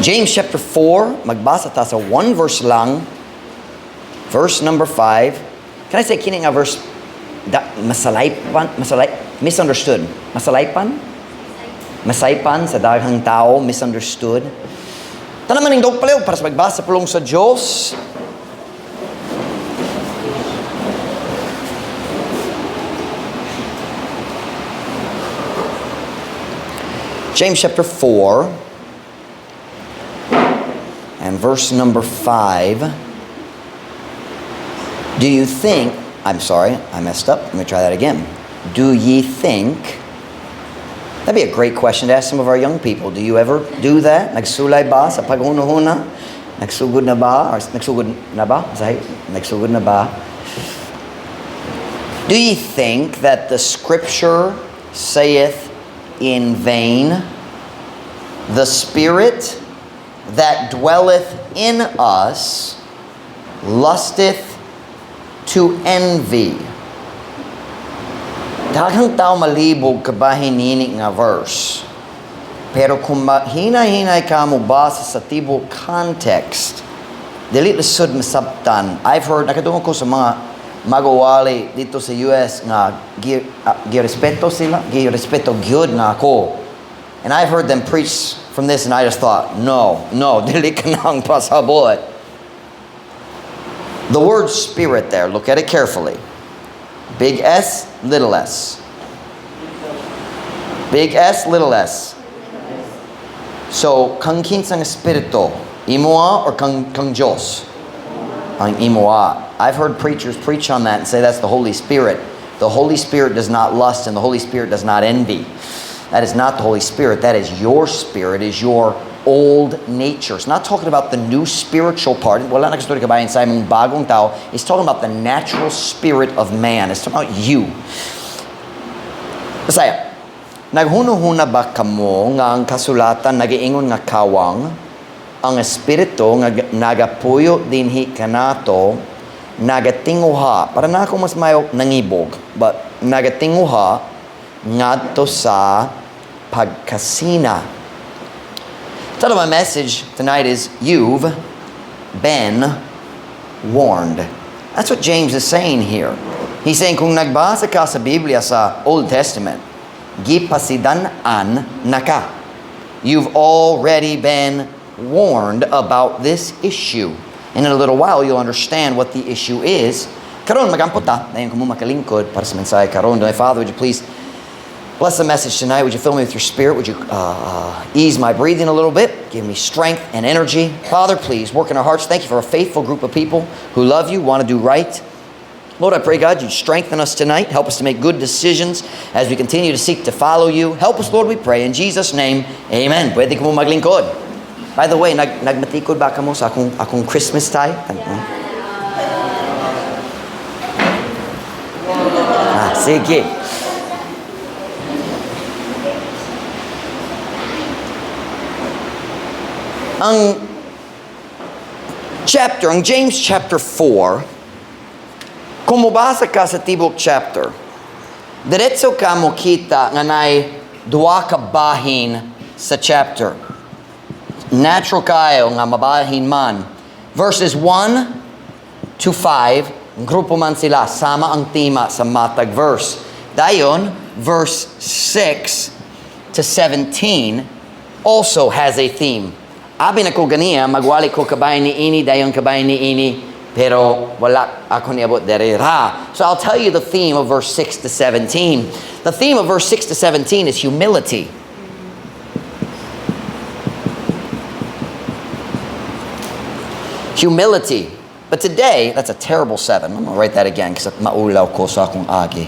James chapter 4, magbasa ta sa one verse lang. Verse number 5. Can I say kini nga verse misunderstood. Masaypan sa daghang tao, misunderstood. Tanaman ning dogpalew para sa magbasa pulong sa Dios. James chapter 4 and verse number 5. Do you think, I'm sorry, I messed up. Let me try that again. Do ye think, that'd be a great question to ask some of our young people. Do you ever do that? Nagsulay ba sa paghuna-huna? Nagsugod na ba? Or nagsugod na ba? Nagsugod na ba? Do ye think that the scripture saith in vain, the Spirit that dwelleth in us lusteth to envy? Daghang tao malibog kabahin nini nga verse. Pero kung hinay-hinay ka mo basa sa tibok context, dili lisod masabtan. I've heard, nakadungog ko sa mga magawali dito sa US nga girespeto sila, girespeto gyud nga ako. And I've heard them preach from this and I just thought, no, dili ka nang pasabot. The word spirit there, look at it carefully. Big S, little s. Big S, little s. So, kang kinsang espiritu, imoa or kang Diyos? Ang imoa. I've heard preachers preach on that and say that's the Holy Spirit. The Holy Spirit does not lust and the Holy Spirit does not envy. That is not the Holy Spirit. That is your spirit, is your old nature. It's not talking about the new spiritual part. Wala na kasuri kabayan sa imong bagong tao. It's talking about the natural spirit of man. It's talking about you. Masaya. Naghuno-huna ba kamo nga ang kasulatan nagiingon nga kawang ang espiritu nga nagapuyo dinhi kanato nagatinguha para na ako mas mayo nangibog but nagatinguha ngadto sa pagkasina. Title of my message tonight is You've Been Warned. That's what James is saying here. He's saying kung nagbasa ka sa Biblia sa Old Testament, gipasidan-an naka. You've already been warned about this issue. And in a little while, you'll understand what the issue is. Karon, magampo ta. Dayon ko mo makalingkod para sa mensahe karon. Father, would you please bless the message tonight? Would you fill me with your spirit? Would you ease my breathing a little bit? Give me strength and energy. Father, please work in our hearts. Thank you for a faithful group of people who love you, want to do right. Lord, I pray, God, you strengthen us tonight. Help us to make good decisions as we continue to seek to follow you. Help us, Lord, we pray. In Jesus' name, amen. Pwede ko mo maglingkod. By the way, nagmatikod ba ka mo sa akong Christmas tie? Sige. Ang James chapter 4, kung mubasa ka sa tibok chapter, diretso ka mo kita nga nay duwa ka bahin sa chapter. Natural kayo nga mabahin man. Verses 1 to 5, grupo man sila, sama ang tema sa matag verse. Dayon, verse 6 to 17 also has a theme. Abi na ko ganiya, magwali ko kabay ni ini, dayon kabay ni ini, pero wala ako niabot derira. So I'll tell you the theme of verse 6 to 17. The theme of verse 6 to 17 is humility. Humility. But today, that's a terrible 7. I'm going to write that again because maulaw ko sa akong agi.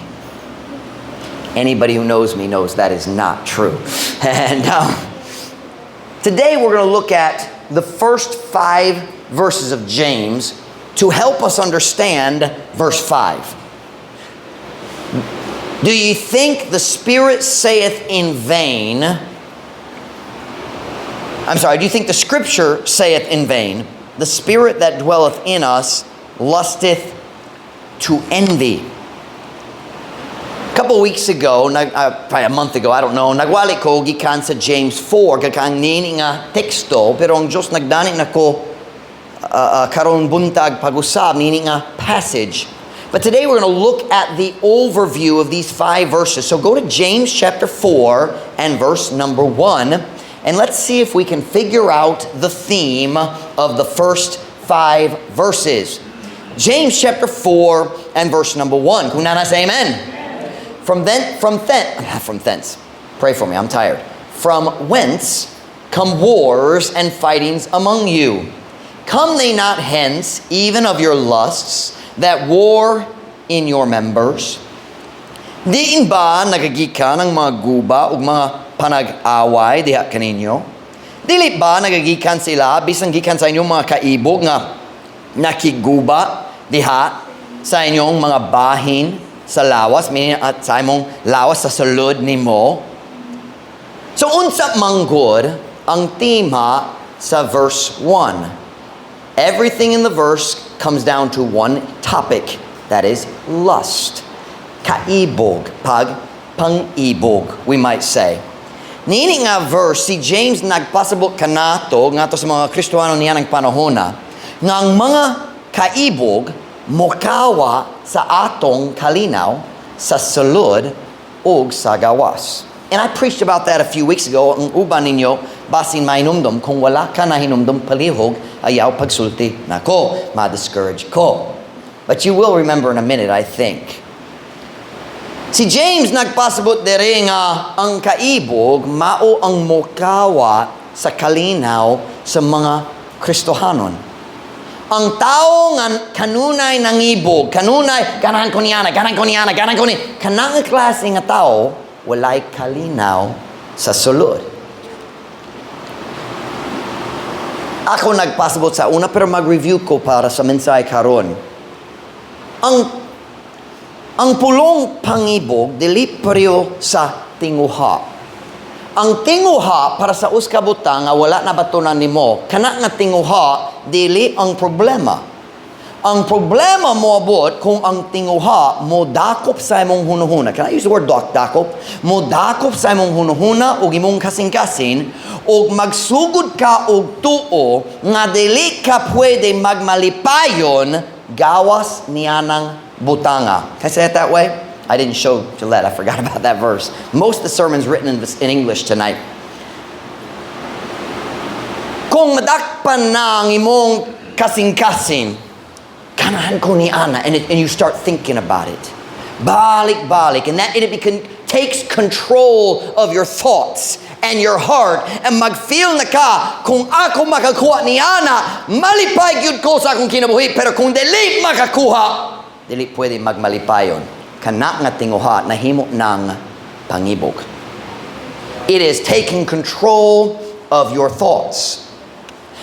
Anybody who knows me knows that is not true. And today we're going to look at the first 5 verses of James to help us understand verse 5. Do ye think the Spirit saith in vain? Do you think the Scripture saith in vain? The Spirit that dwelleth in us lusteth to envy. Couple weeks ago, probably a month ago, I don't know, nagwali ko gikan sa James 4, kakang nini nga teksto, pero ang Diyos nagdani na ko karon buntag pag-usab, nini nga passage. But today we're going to look at the overview of these 5 verses. So go to James chapter 4 and verse number 1, and let's see if we can figure out the theme of the first 5 verses. James chapter 4 and verse number 1. Kung nana say amen. From thence, pray for me, I'm tired. From whence come wars and fightings among you? Come they not hence, even of your lusts, that war in your members? Diin ba nagagikan ang mga guba o mga panag-away diha kaninyo? Dili ba nagagikan sila, bisang gikan sa inyong mga kaibog nga nakiguba diha sa inyong mga bahin sa lawas, meaning at sa imong lawas sa sulod nimo. So unsa manggod ang tema sa verse 1? Everything in the verse comes down to one topic, that is lust. Kaibog, pang-ibog, we might say. Nini nga verse, si James nagpasabot kanato, nga to sa mga Kristohano niya ng panahona, nga ang mga kaibog mokawa sa atong kalinaw sa sulod o sa gawas. And I preached about that a few weeks ago. Ang uban ninyo, basin mainumdum, kung wala ka na hinumdum palihog, ayaw pagsulti na ko, ma-discourage ko. But you will remember in a minute, I think. Si James nagpasabot dere nga ang kaibog mao ang mokawa sa kalinaw sa mga Kristohanon. Ang tao nga kanunay nangibog, kanunay ganahan ko niana, kanang klase nga tao walay kalinaw sa sulod. Ako nagpasabot sa una, pero mag-review ko para sa mensahe karon. Ang pulong pangibog dili pareho sa tinguha. Ang tinguha para sa uskabuta nga wala na batunan nimo, kana nga tinguha dili ang problema. Ang problema mo abot kung ang tinguha mo dakop sa imong hunahuna. Can I use the word dakop? Mo dakop sa imong hunahuna ug imong kasing-kasing ug magsugod ka og tuo nga dili ka pwede magmalipayon gawas niyanang butanga. Can I say it that way? I didn't show Gillette. I forgot about that verse. Most of the sermon's written in English tonight. Kung madakpan na ang imong kasing-kasing, kanahan ko ni Ana, and you start thinking about it. Balik, and it takes control of your thoughts and your heart, and mag-feel na ka, kung ako makakuha ni Ana, malipay gyud ko sa akong kinabuhi, pero kung dili makakuha, dili pwede magmalipayon. Kana nga tinguha nahimo ng pangibog. It is taking control of your thoughts.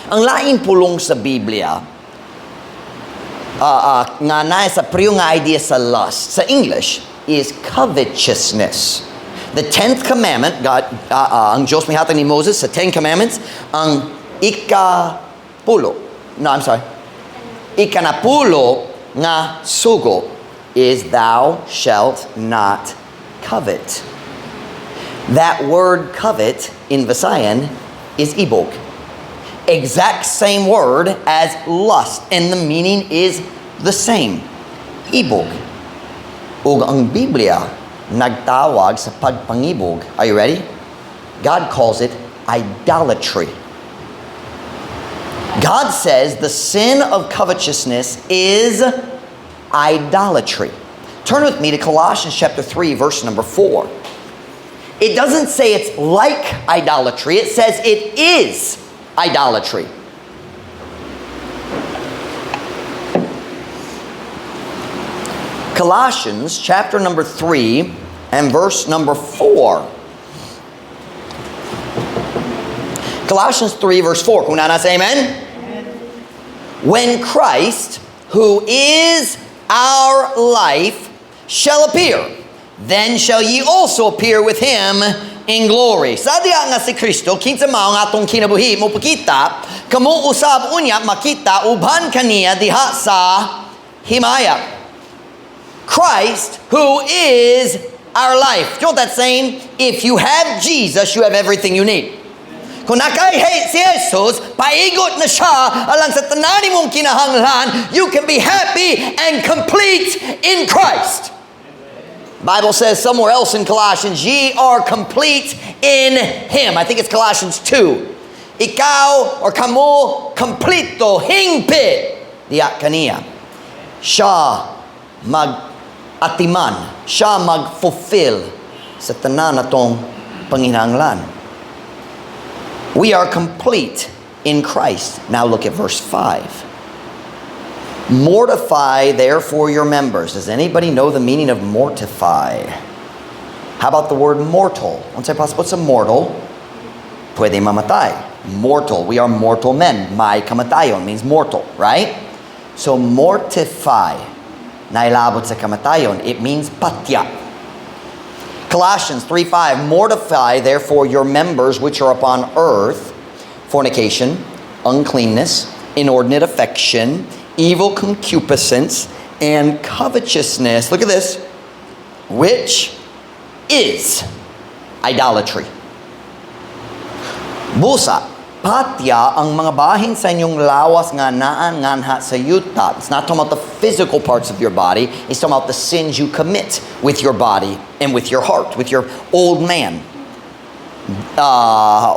Ang laing pulong sa Biblia nga na sa priyo nga idea sa lust sa English is covetousness. The 10th commandment, God ang Diyos mihatag ni Moses sa 10 commandments, ang ikanapulo nga sugo is thou shalt not covet. That word covet in Visayan is ibog. Exact same word as lust, and the meaning is the same. Ibog. Ug ang Biblia nagtawag sa pagpangibog. Are you ready? God calls it idolatry. God says the sin of covetousness is idolatry. Turn with me to Colossians chapter 3, verse number 4. It doesn't say it's like idolatry. It says it is idolatry. Colossians chapter number 3 and verse number 4. Colossians 3 verse 4. Kung nana say amen? When Christ, who is our life, shall appear, then shall ye also appear with him in glory. Sa diha nga si Kristo, kinsa mao nga atong kinabuhi mo pakita, kamo usab unya makita uban kaniya diha sa himaya. Christ, who is our life. You know what that's saying? If you have Jesus, you have everything you need. Kung nakay si Jesus, paigot na siya alang sa tanan mong kinahanglan, you can be happy and complete in Christ. Bible says somewhere else in Colossians, ye are complete in Him. I think it's Colossians 2. Ikaw or kamo complito, hingpit diya kaniya. Siya mag-atiman, siya mag-fulfill sa tanan natong panginahanglan. We are complete in Christ. Now look at verse 5. Mortify therefore your members. Does anybody know the meaning of mortify? How about the word mortal? Once I pass, what's a mortal? Puede mamatay. Mortal. We are mortal men. May kamatayon means mortal, right? So mortify. Nailabot sa kamatayon. It means patya. Colossians 3:5, mortify therefore your members which are upon earth, fornication, uncleanness, inordinate affection, evil concupiscence, and covetousness. Look at this, which is idolatry. Busa, patya ang mga bahin sa inyong lawas nga naan nganha sa yuta. It's not talking about the physical parts of your body. It's talking about the sins you commit with your body and with your heart, with your old man.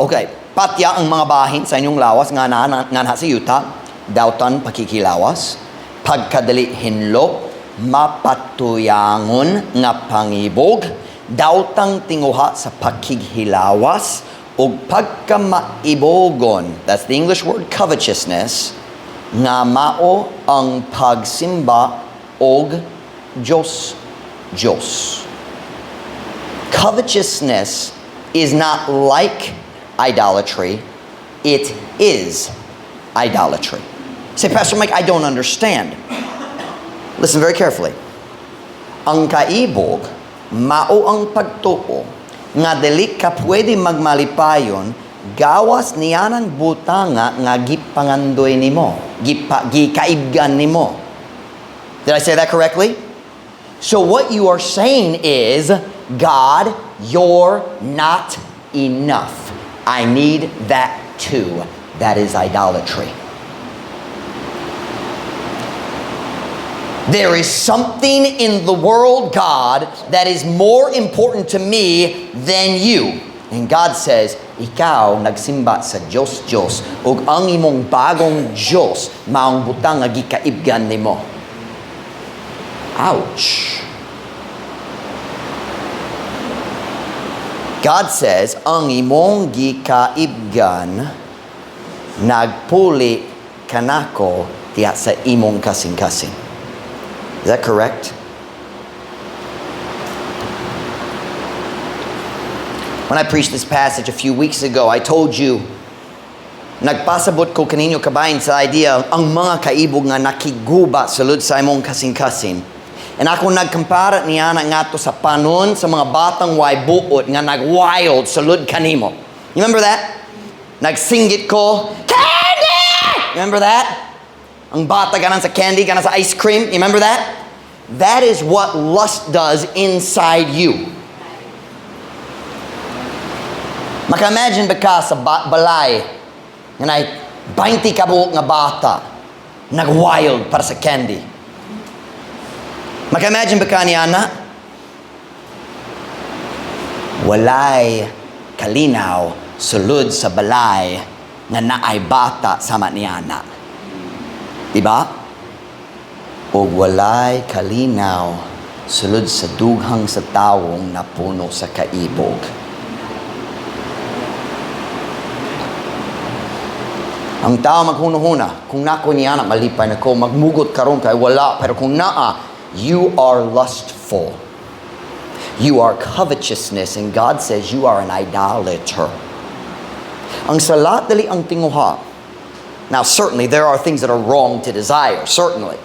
Okay. Patya ang mga bahin sa inyong lawas nga naan nganha sa yuta. Dautan pakikilawas. Pagkadali hinlo. Mapatuyangon nga pangibog. Dautang tinguha sa pakighilawas. Og pagkamaibogon, that's the English word covetousness, nga mao ang pagsimba og Diyos. Covetousness is not like idolatry, it is idolatry. Say, Pastor Mike, I don't understand. Listen very carefully. Ang kaibog, mao ang pagtuo, nga dili ka pwede magmalipayon gawas niya ng butanga nga gipangandoy nimo, gikaibgan nimo. Did I say that correctly? So what you are saying is, God, you're not enough. I need that too. That is idolatry. There is something in the world, God, that is more important to me than you. And God says, ikaw nagsimba sa Diyos, ug ang imong bagong Diyos, maong butang nga gikaibgan nimo. Ouch. God says, ang imong gikaibgan, nagpuli kanako tiya sa imong kasing-kasing. Is that correct? When I preached this passage a few weeks ago, I told you, nagpasabot ko kaninyo kabayan sa idea, ang mga kaibog nga nakiguba sulod sa imong kasing-kasing. And ako nagkumpara niya na nga to sa panon sa mga batang way buot nga nag-wild sulod kanimo. You remember that? Nagsinggit ko, candy! Remember that? Ang bata ganan sa candy, ganan sa ice cream. You remember that? That is what lust does inside you. Maka-imagine ba ka sa balay nga na 20 kabuok nga bata nag-wild para sa candy. Maka-imagine ba ka niya na? Walay kalinaw sulod sa balay nga naay bata sama niya na. Diba? O walay kalinaw sulod sa dughang sa tawong napuno sa kaibog. Ang tao maghuno-huna, kung nako niya na malipay na ko, magmugot karon kay wala, pero kung naa, you are lustful. You are covetousness, and God says you are an idolater. Ang salat dali ang tinguha. Now certainly there are things that are wrong to desire, certainly.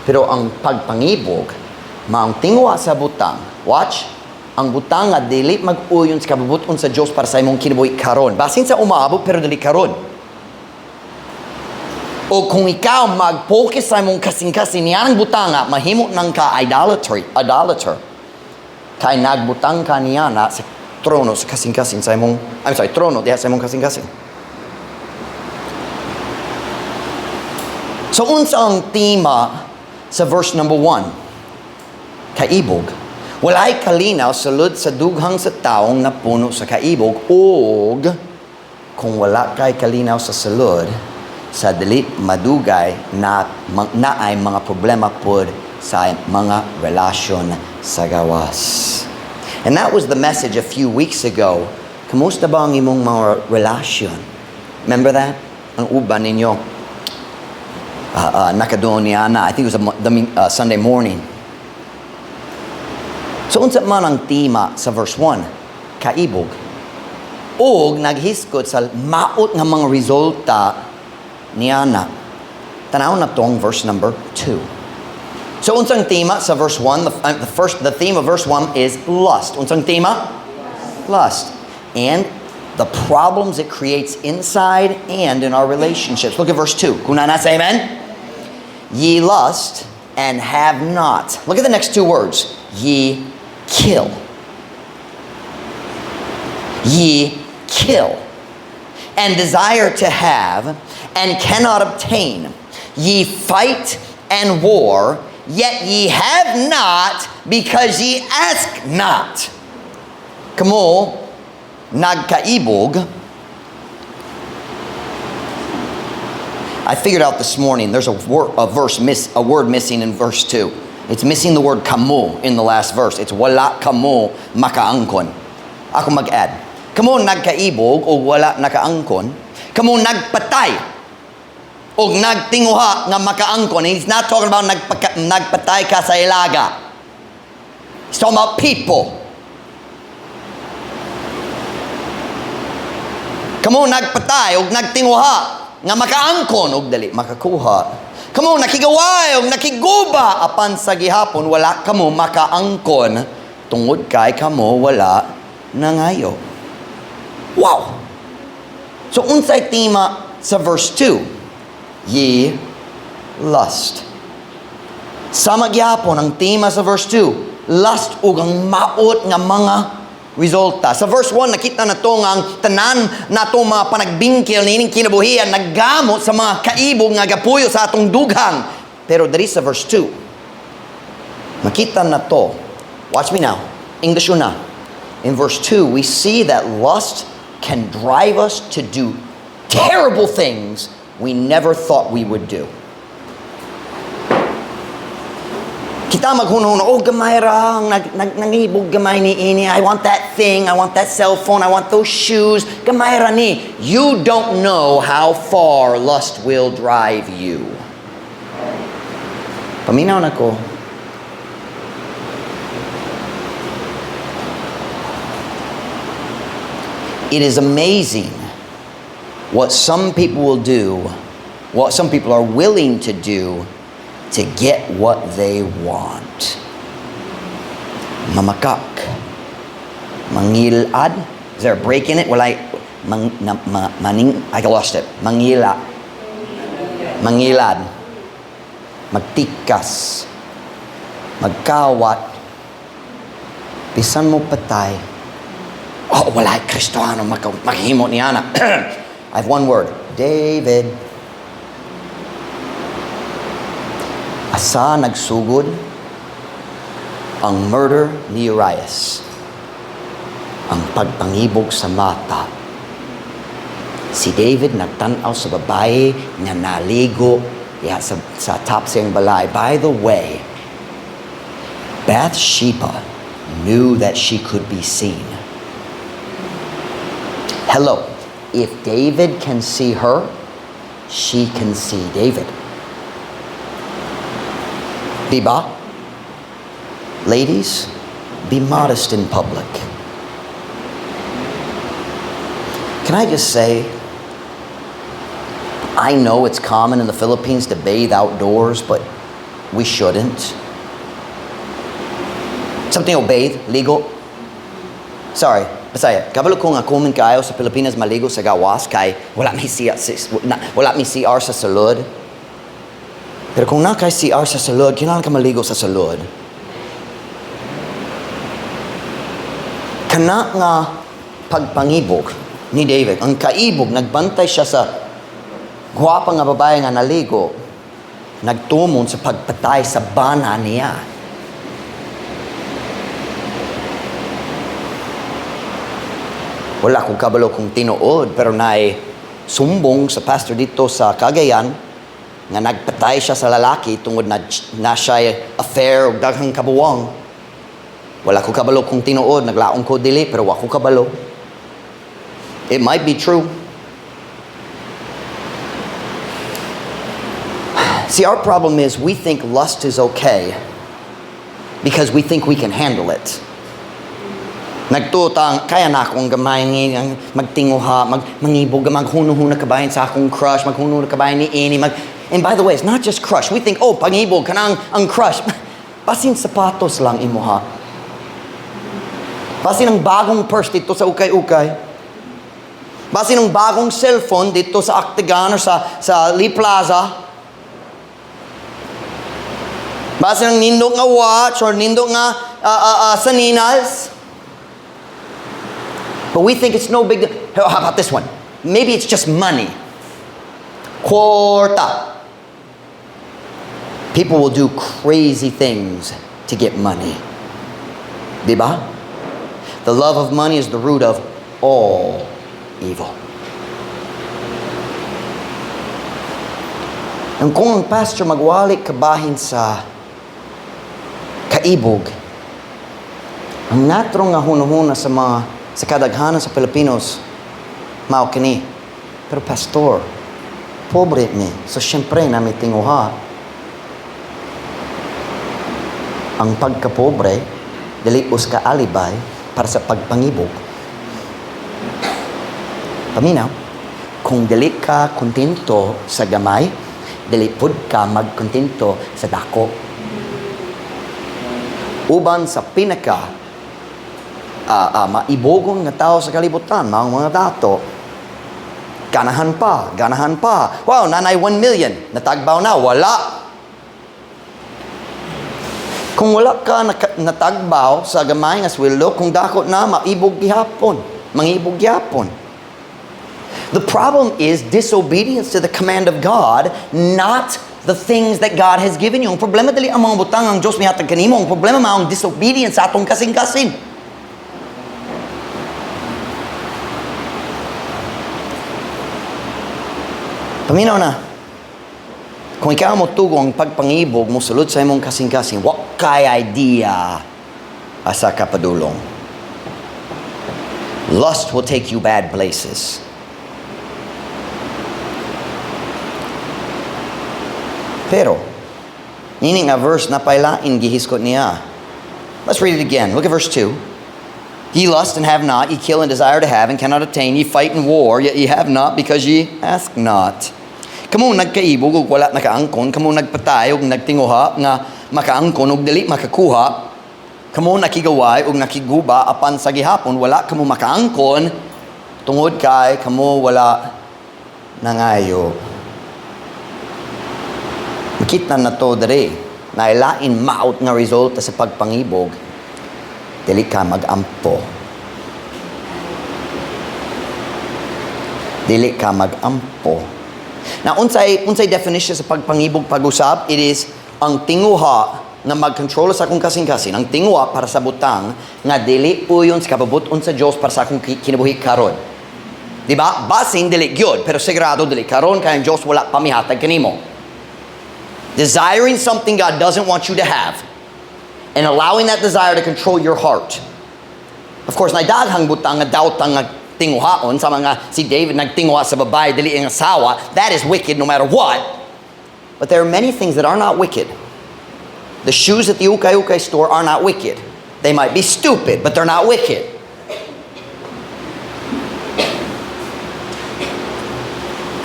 Pero ang pagpangibog, maang tingwa sa butang. Watch, ang butang nga dili mag-uyon sa kabubuton sa Diyos para sa imong kinabuhi karon. Basin sa umaabot pero dili karon. O kung ikaw mag-focus sa imong kasing-kasing niyang butanga, mahimo nang ka idolater. Kay nagbutang ka niya na sa trono sa kasing-kasing sa imong, trono diha sa imong kasing-kasing. So unsa ang tema sa verse number 1? Kaibog. Walay kalinaw sulod sa dughang sa taong napuno sa kaibog, ug kung wala kay kalinaw sa sulod, sa dili madugay na ay mga problema pod sa mga relasyon sa gawas. And that was the message a few weeks ago. Kamusta ba ang imong mga relasyon? Remember that? Ang uban ninyo. Nakadoon niya na. I think it was Sunday morning. So unsa man ang tema sa verse 1? Kaibog. Og naghiskot sa maot nga mga resulta niya na. Tanaw na tong verse number 2. So unsang tema sa verse 1? The theme of verse 1 is lust. Unsang tema? Lust. And the problems it creates inside and in our relationships. Look at verse 2. Kuna na sa amen? Ye lust and have not. Look at the next two words. Ye kill. Ye kill. And desire to have and cannot obtain. Ye fight and war, yet ye have not because ye ask not. Kamo nagkaibog. I figured out this morning there's a word missing in verse 2. It's missing the word kamo in the last verse. It's wala kamo makaangkon. Ako mag-add. Kamo nagkaibog o wala nakaangkon. Kamo nagpatay o nagtinguha nga makaangkon. He's not talking about nagpatay ka sa ilaga. He's talking about people. Kamo nagpatay o nagtinguha nga makaangkon og dali makakuha. Kamo nakigaway o nakiguba apan sa gihapon wala kamo makaangkon tungod kay kamo wala nangayo. Wow! So unsay tema sa verse 2? Ye lust. Sama gyapon ang tema sa verse 2. Lust ug ang maot nga mga resulta. Sa verse 1 nakita na to nga ang tanan nato mga panagbingkil nining kinabuhian naggamot sa mga kaibog nga gapuyo sa atong dughang. Pero diri sa verse 2 makita na to. Watch me now. English na. In verse 2 we see that lust can drive us to do terrible things we never thought we would do. Kita maghunahuna, oh gamay ra, nangibog gamay ni ini, I want that thing, I want that cell phone, I want those shoes, gamay ra ni. You don't know how far lust will drive you. Paminaw na ko. It is amazing what some people will do, what some people are willing to do to get what they want. Mamakak. Mangilad. Is there a break in it? Well, I lost it. Mangila. Mangilad. Magtikas. Magkawat. Bisan mo patay. Oh, wala Kristiyano maghimo niya na. I have one word. David. Asa nagsugod ang murder ni Urias. Ang pagpangibog sa mata. Si David nagtanaw sa babae na naligo sa top siyang balay. By the way, Bathsheba knew that she could be seen. Hello, if David can see her, she can see David. Diba? Ladies, be modest in public. Can I just say, I know it's common in the Philippines to bathe outdoors, but we shouldn't. Something o bathe, ligo. Sorry, Bisaya, kabalo ko nga kumin kayo sa Pilipinas maligo sa gawas kay wala mi CR sa sulod. Pero kung na kay CR sa sulod, kailangan ka maligo sa sulod. Kana nga pagpangibog ni David, ang kaibog, nagbantay siya sa gwapa nga babae nga naligo, nagtumon sa pagpatay sa bana niya. Wala kong kabalo kung tinuod, pero naay sumbong sa pastor dito sa Cagayan nga nagpatay siya sa lalaki tungod na siya affair o daghang kabuwang. Wala ko kabalo kung tinuod, naglaong ko dili, pero wala ko kabalo. It might be true. See, our problem is we think lust is okay because we think we can handle it. Nagtutang, kaya na akong gamay ng magtinguha, mangibog, maghuno-huna kabayan sa akong crush, maghuno-huna kabayan ni Ini, and by the way, it's not just crush. We think, oh, pangibog, kanang ang crush. Basin sapatos lang imuha. Basin ang bagong purse dito sa ukay-ukay. Basin ang bagong cellphone dito sa Actigan or sa Lee Plaza. Basin ang nindog nga watch or nindog nga saninas. But we think it's no big deal. How about this one? Maybe it's just money. Kwarta. People will do crazy things to get money. Diba? The love of money is the root of all evil. And kung ang pastor magwalik kabahin sa kaibog, ang natrong nga hunahuna sa kadaghanan sa Pilipinos, mao kini. Pero pastor, pobre mi. So syempre na may tinguha. Ang pagkapobre, dili us ka alibay para sa pagpangibog. Paminaw, kung dili ka kontento sa gamay, dili pud ka magkontento sa dako. Uban sa pinaka maibogon nga tao sa kalibutan, mga dato, ganahan pa. Wow, nanay 1 million, natagbaw na, wala. Kung wala ka natagbaw sa gamay nga sweldo, kung dako na, mangibog gihapon. The problem is disobedience to the command of God, not the things that God has given you. Ang problema dali ang mga butang ang Diyos mihatag kanimo. Ang problema mao ang disobedience sa atong kasing-kasing. Paminaw na. Kung ikaw mo tugong pagpangibog mo sulod sa imong kasing-kasing, wa kay idea asa ka padulong. Lust will take you bad places. Pero, nini nga verse na pailain gihiskot niya. Let's read it again. Look at verse 2. Ye lust and have not, ye kill and desire to have and cannot attain, ye fight and war, yet ye have not because ye ask not. Kamu nagkaibog ug wala nakaangkon, kamu nagpatay ug nagtinguha nga makaangkon ug dili makakuha, kamu nakigaway ug nakiguba apan sa gihapon wala kamu makaangkon tungod kay kamu wala nangayo. Makita na to dere na ilain maut nga resulta sa pagpangibog, dili ka magampo. Dili ka magampo. Now, unsay definition sa pagpangibog pag-usab, it is ang tinguha na mag-control sa akong kasing-kasing. Ang tinguha para sa butang nga dili puyon sa kapabuton sa Dios para sa akong kinabuhi karon. Diba? Basin dili gyud, pero sigurado dili karon kay ang Dios wala pamihatag kanimo. Desiring something God doesn't want you to have and allowing that desire to control your heart. Of course, naidaghang butang nga daotang nga tinguhaon sa mga si David nagtinguha sa babae dili ang asawa. That is wicked no matter what. But there are many things that are not wicked. The shoes at the ukay-ukay store are not wicked. They might be stupid, but they're not wicked.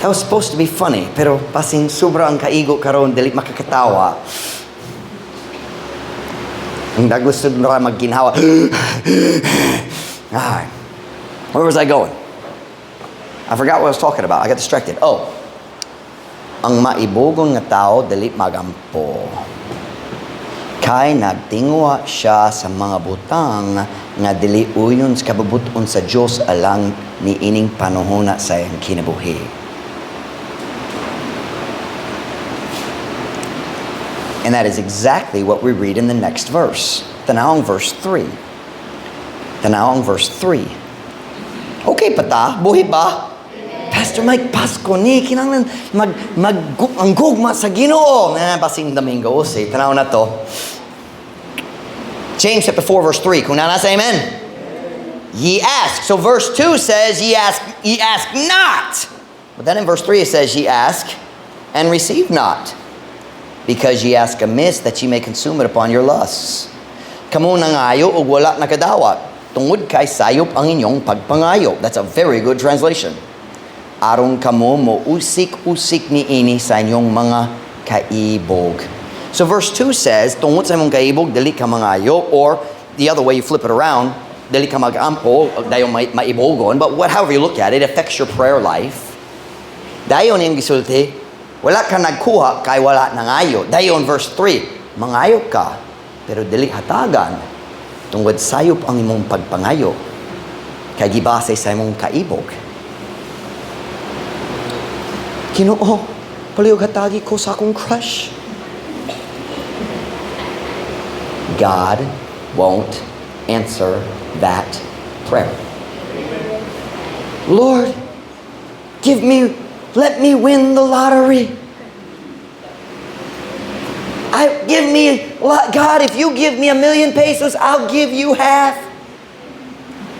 That was supposed to be funny, pero pasing sobra ang kaigo karon dili makakatawa. Ang gusto na magginhawa. Where was I going? I forgot what I was talking about. I got distracted. Oh. Ang maibogon nga tao dili magampo. Kay nagtingwa siya sa mga butang nga dili uyon sa kababuton sa Dios alang ni ining panahona sa iyang kinabuhi. And that is exactly what we read in the next verse. Tanawang verse 3. Tanawang verse 3. Okay pa ta? Buhi ba? Pastor Mike, Pasko ni, kinanglan ang gugma sa Ginoo. Basing Domingo, say, tanaw na to. James chapter 4, verse 3. Kung nasa amen? Ye ask. So verse 2 says, ye ask not. But then in verse 3 it says, ye ask and receive not. Because ye ask amiss that ye may consume it upon your lusts. Kamu nangayo o wala nakadawat. Tungod kay sayop ang inyong pagpangayo. That's a very good translation. Aron kamo mo usik-usik ni ini sa inyong mga kaibog. So verse 2 says, tungod sa imong kaibog, dali ka mangayo, or the other way you flip it around, dali ka mag-ampo, dayon maibogon. But however you look at it, it affects your prayer life. Dayon yung gisulti, wala ka nagkuha kay wala nangayo. Dayon verse 3, mangayo ka, pero dili hatagan. Tungod sayop ang imong pagpangayo, kay gibase sa imong kaibog. Ginoo, palihog hatagi ko sa akong crush. God won't answer that prayer. Lord, let me win the lottery. God, if you give me 1,000,000 pesos, I'll give you half.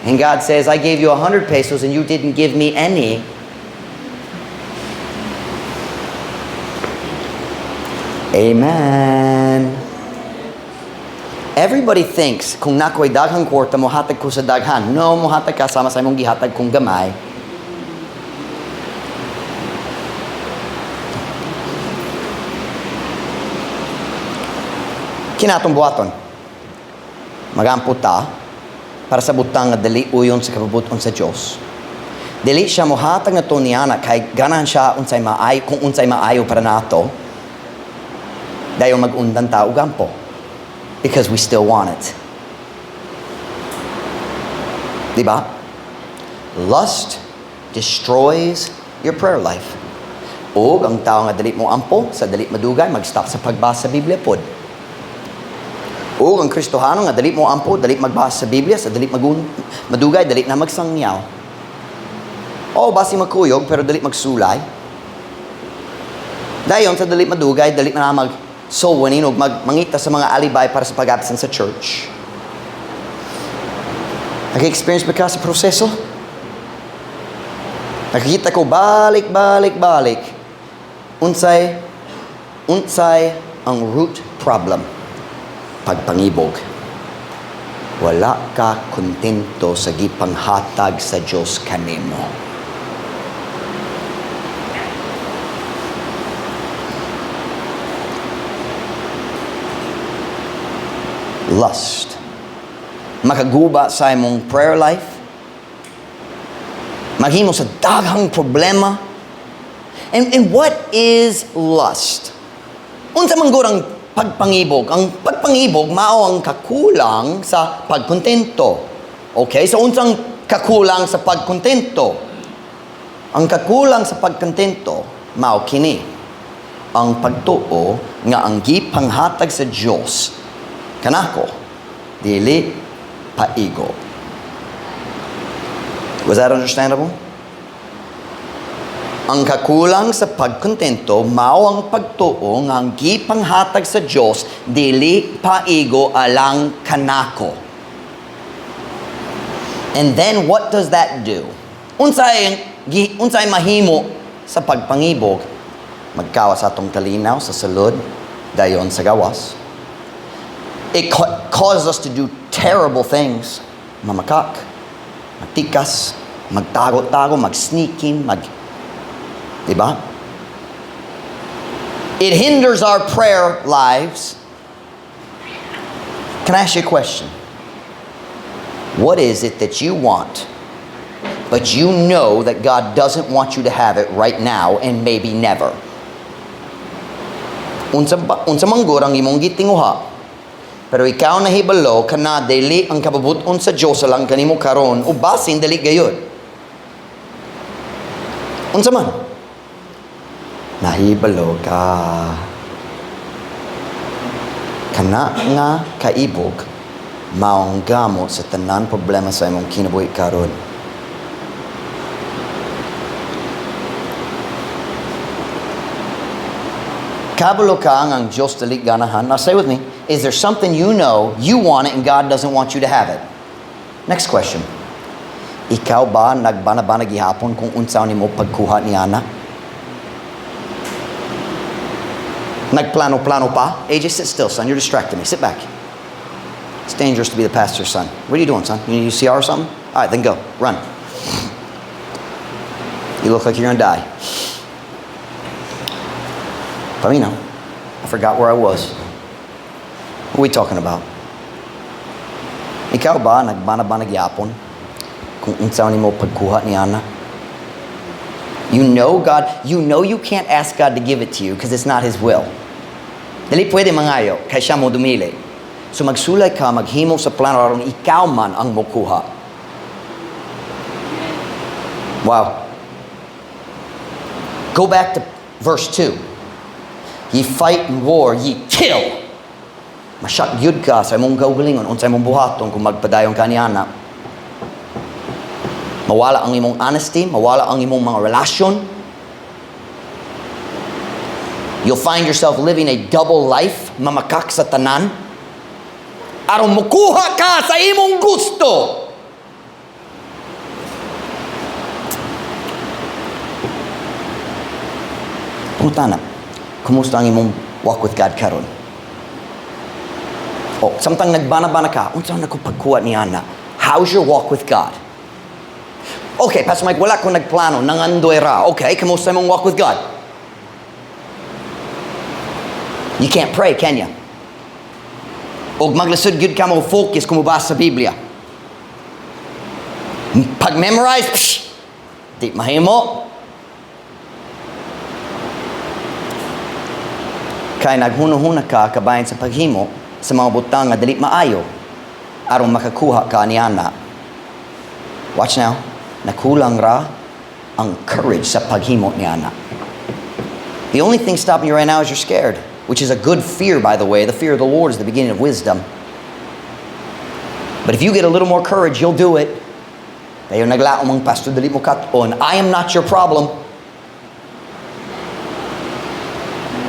And God says, I gave you 100 pesos and you didn't give me any. Amen. Everybody thinks, kung nako'y daghang kwarta, mohatag ko sa daghan. No, mohatag ka sama sa imong gihatag kung gamay. Kinatong buhaton. Magampo ta para sa butang nga dali uyon sa kababuton sa Dios. Dili siya mohatag na to niana kay ganahan siya kung unsay maayo para nato. Dayon mag-undan ta og gampo. Because we still want it. Diba? Lust destroys your prayer life. O ang tao nga dali mo ampo, sa dali madugay, mag-stop sa pagbasa sa Biblia pod. O ang Kristohano nga dali mo ampo, dali magbasa sa Biblia, sa dali madugay, dali na magsangyaw. O basi magkuyog, pero dali magsulay. Dayon sa dali madugay, dali na mag-soul winning o mangita sa mga alibay para sa pag-absent sa church. Nag-experience ba ka sa proseso? Nakikita ko balik. Unsay ang root problem. Pagpangibog. Wala ka kontento sa gipanghatag sa Diyos kanimo. Lust. Makaguba sa imong prayer life. Maghimo sa daghang problema. And what is lust? Unsa man gurang pagpangibog? Ang pagpangibog mao ang kakulang sa pagkontento. Okay? So unsang kakulang sa pagkontento? Ang kakulang sa pagkontento mao kini. Ang pagtuo nga ang gipanghatag sa Dios kanako dili paigo. Was that understandable? Ang kakulang sa pagkontento mao ang pagtuo nga ang gipanghatag sa Dios dili paigo alang kanako. And then what does that do? Unsay mahimo sa pagpangibog? Magkawas atong kalinaw sa sulod dayon sa gawas. It causes us to do terrible things. Mamakak, magtikas, magtago-tago, mag-sneaking, diba? It hinders our prayer lives. Can I ask you a question? What is it that you want, but you know that God doesn't want you to have it right now and maybe never? Unsa manggod ang imong gitinguha? Pero ikaw nahibalo kana dili ang kababuton sa Dios lang kanimo karon o basin dili gayud. Unsa man? Nahibalo ka. Kana nga kaibog maong gamot sa tanan problema sa imong kinabuhi karon. Kabalo ka ang Diyos dali ganahan. Now say with me, is there something you know you want it and God doesn't want you to have it? Next question. Ikaw ba nagbana-bana gihapon kung unsaon nimo pagkuha ni ana? Nagplano-plano pa? AJ, sit still, son. You're distracting me. Sit back. It's dangerous to be the pastor's son. What are you doing, son? You need CR or something? All right, then go. Run. You look like you're gonna die. Pamino, I forgot where I was. What are we talking about? Ikaw ba nagbana-bana gyapon kung unsaon nimo pagkuha ni ana? You know God, you know you can't ask God to give it to you because it's not His will. Dili pwede mangayo kay siya mo dumili. So magsulay ka, maghimo sa plano aron ikaw man ang mokuha. Wow. Go back to verse 2. Ye fight and war, ye kill. Masyat yun ka sa imong gaugalingon, unsay imong buhaton kung magpadayon ka ni ana. Mawala ang imong honesty, mawala ang imong mga relasyon. You'll find yourself living a double life, mamakak sa tanan. Aron mukuha ka sa imong gusto. Punta na. Kumusta ang imong walk with God karon? O, samtang nagbana-bana ka, unsa na ko pagkuha ni ana? How's your walk with God? Okay, Pastor Mike, wala ko nagplano, nangandoy ra. Okay, kumusta imong walk with God? You can't pray, can you? O maglasod gyud ka mo focus kung mabasa sa Biblia. Pag-memorize, di mahimo. Kaya naghuna-huna ka kabayan sa paghimo sa mga butang nga dili maayo aron makakuha ka ni ana. Watch now. Nakulang ra ang courage sa paghimo ni ana. The only thing stopping you right now is you're scared, which is a good fear, by the way. The fear of the Lord is the beginning of wisdom. But if you get a little more courage, you'll do it. Kayo naglaom ang pastor dili mo kat-on. I am not your problem.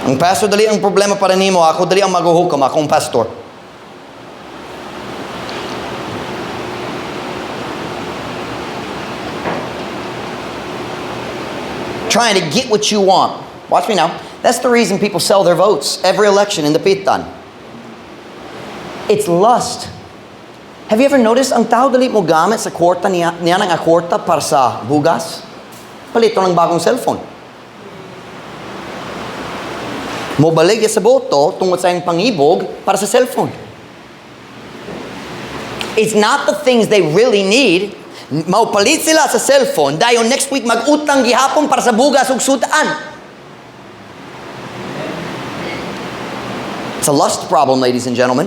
Ang pastor dali ang problema para nimo, ako dali ang maghuhukom, akong pastor. Trying to get what you want. Watch me now. That's the reason people sell their votes every election in the pitan. It's lust. Have you ever noticed ang tao dali mo gamit sa kwarta niya ng kwarta para sa bugas? Palito ng bagong cellphone. Mobalig sa boto tungod sa iyong pangibog para sa cellphone. It's not the things they really need. Maupalit sila sa cellphone dahil next week mag-utang gihapon para sa bugas ug sudan. It's a lust problem, ladies and gentlemen.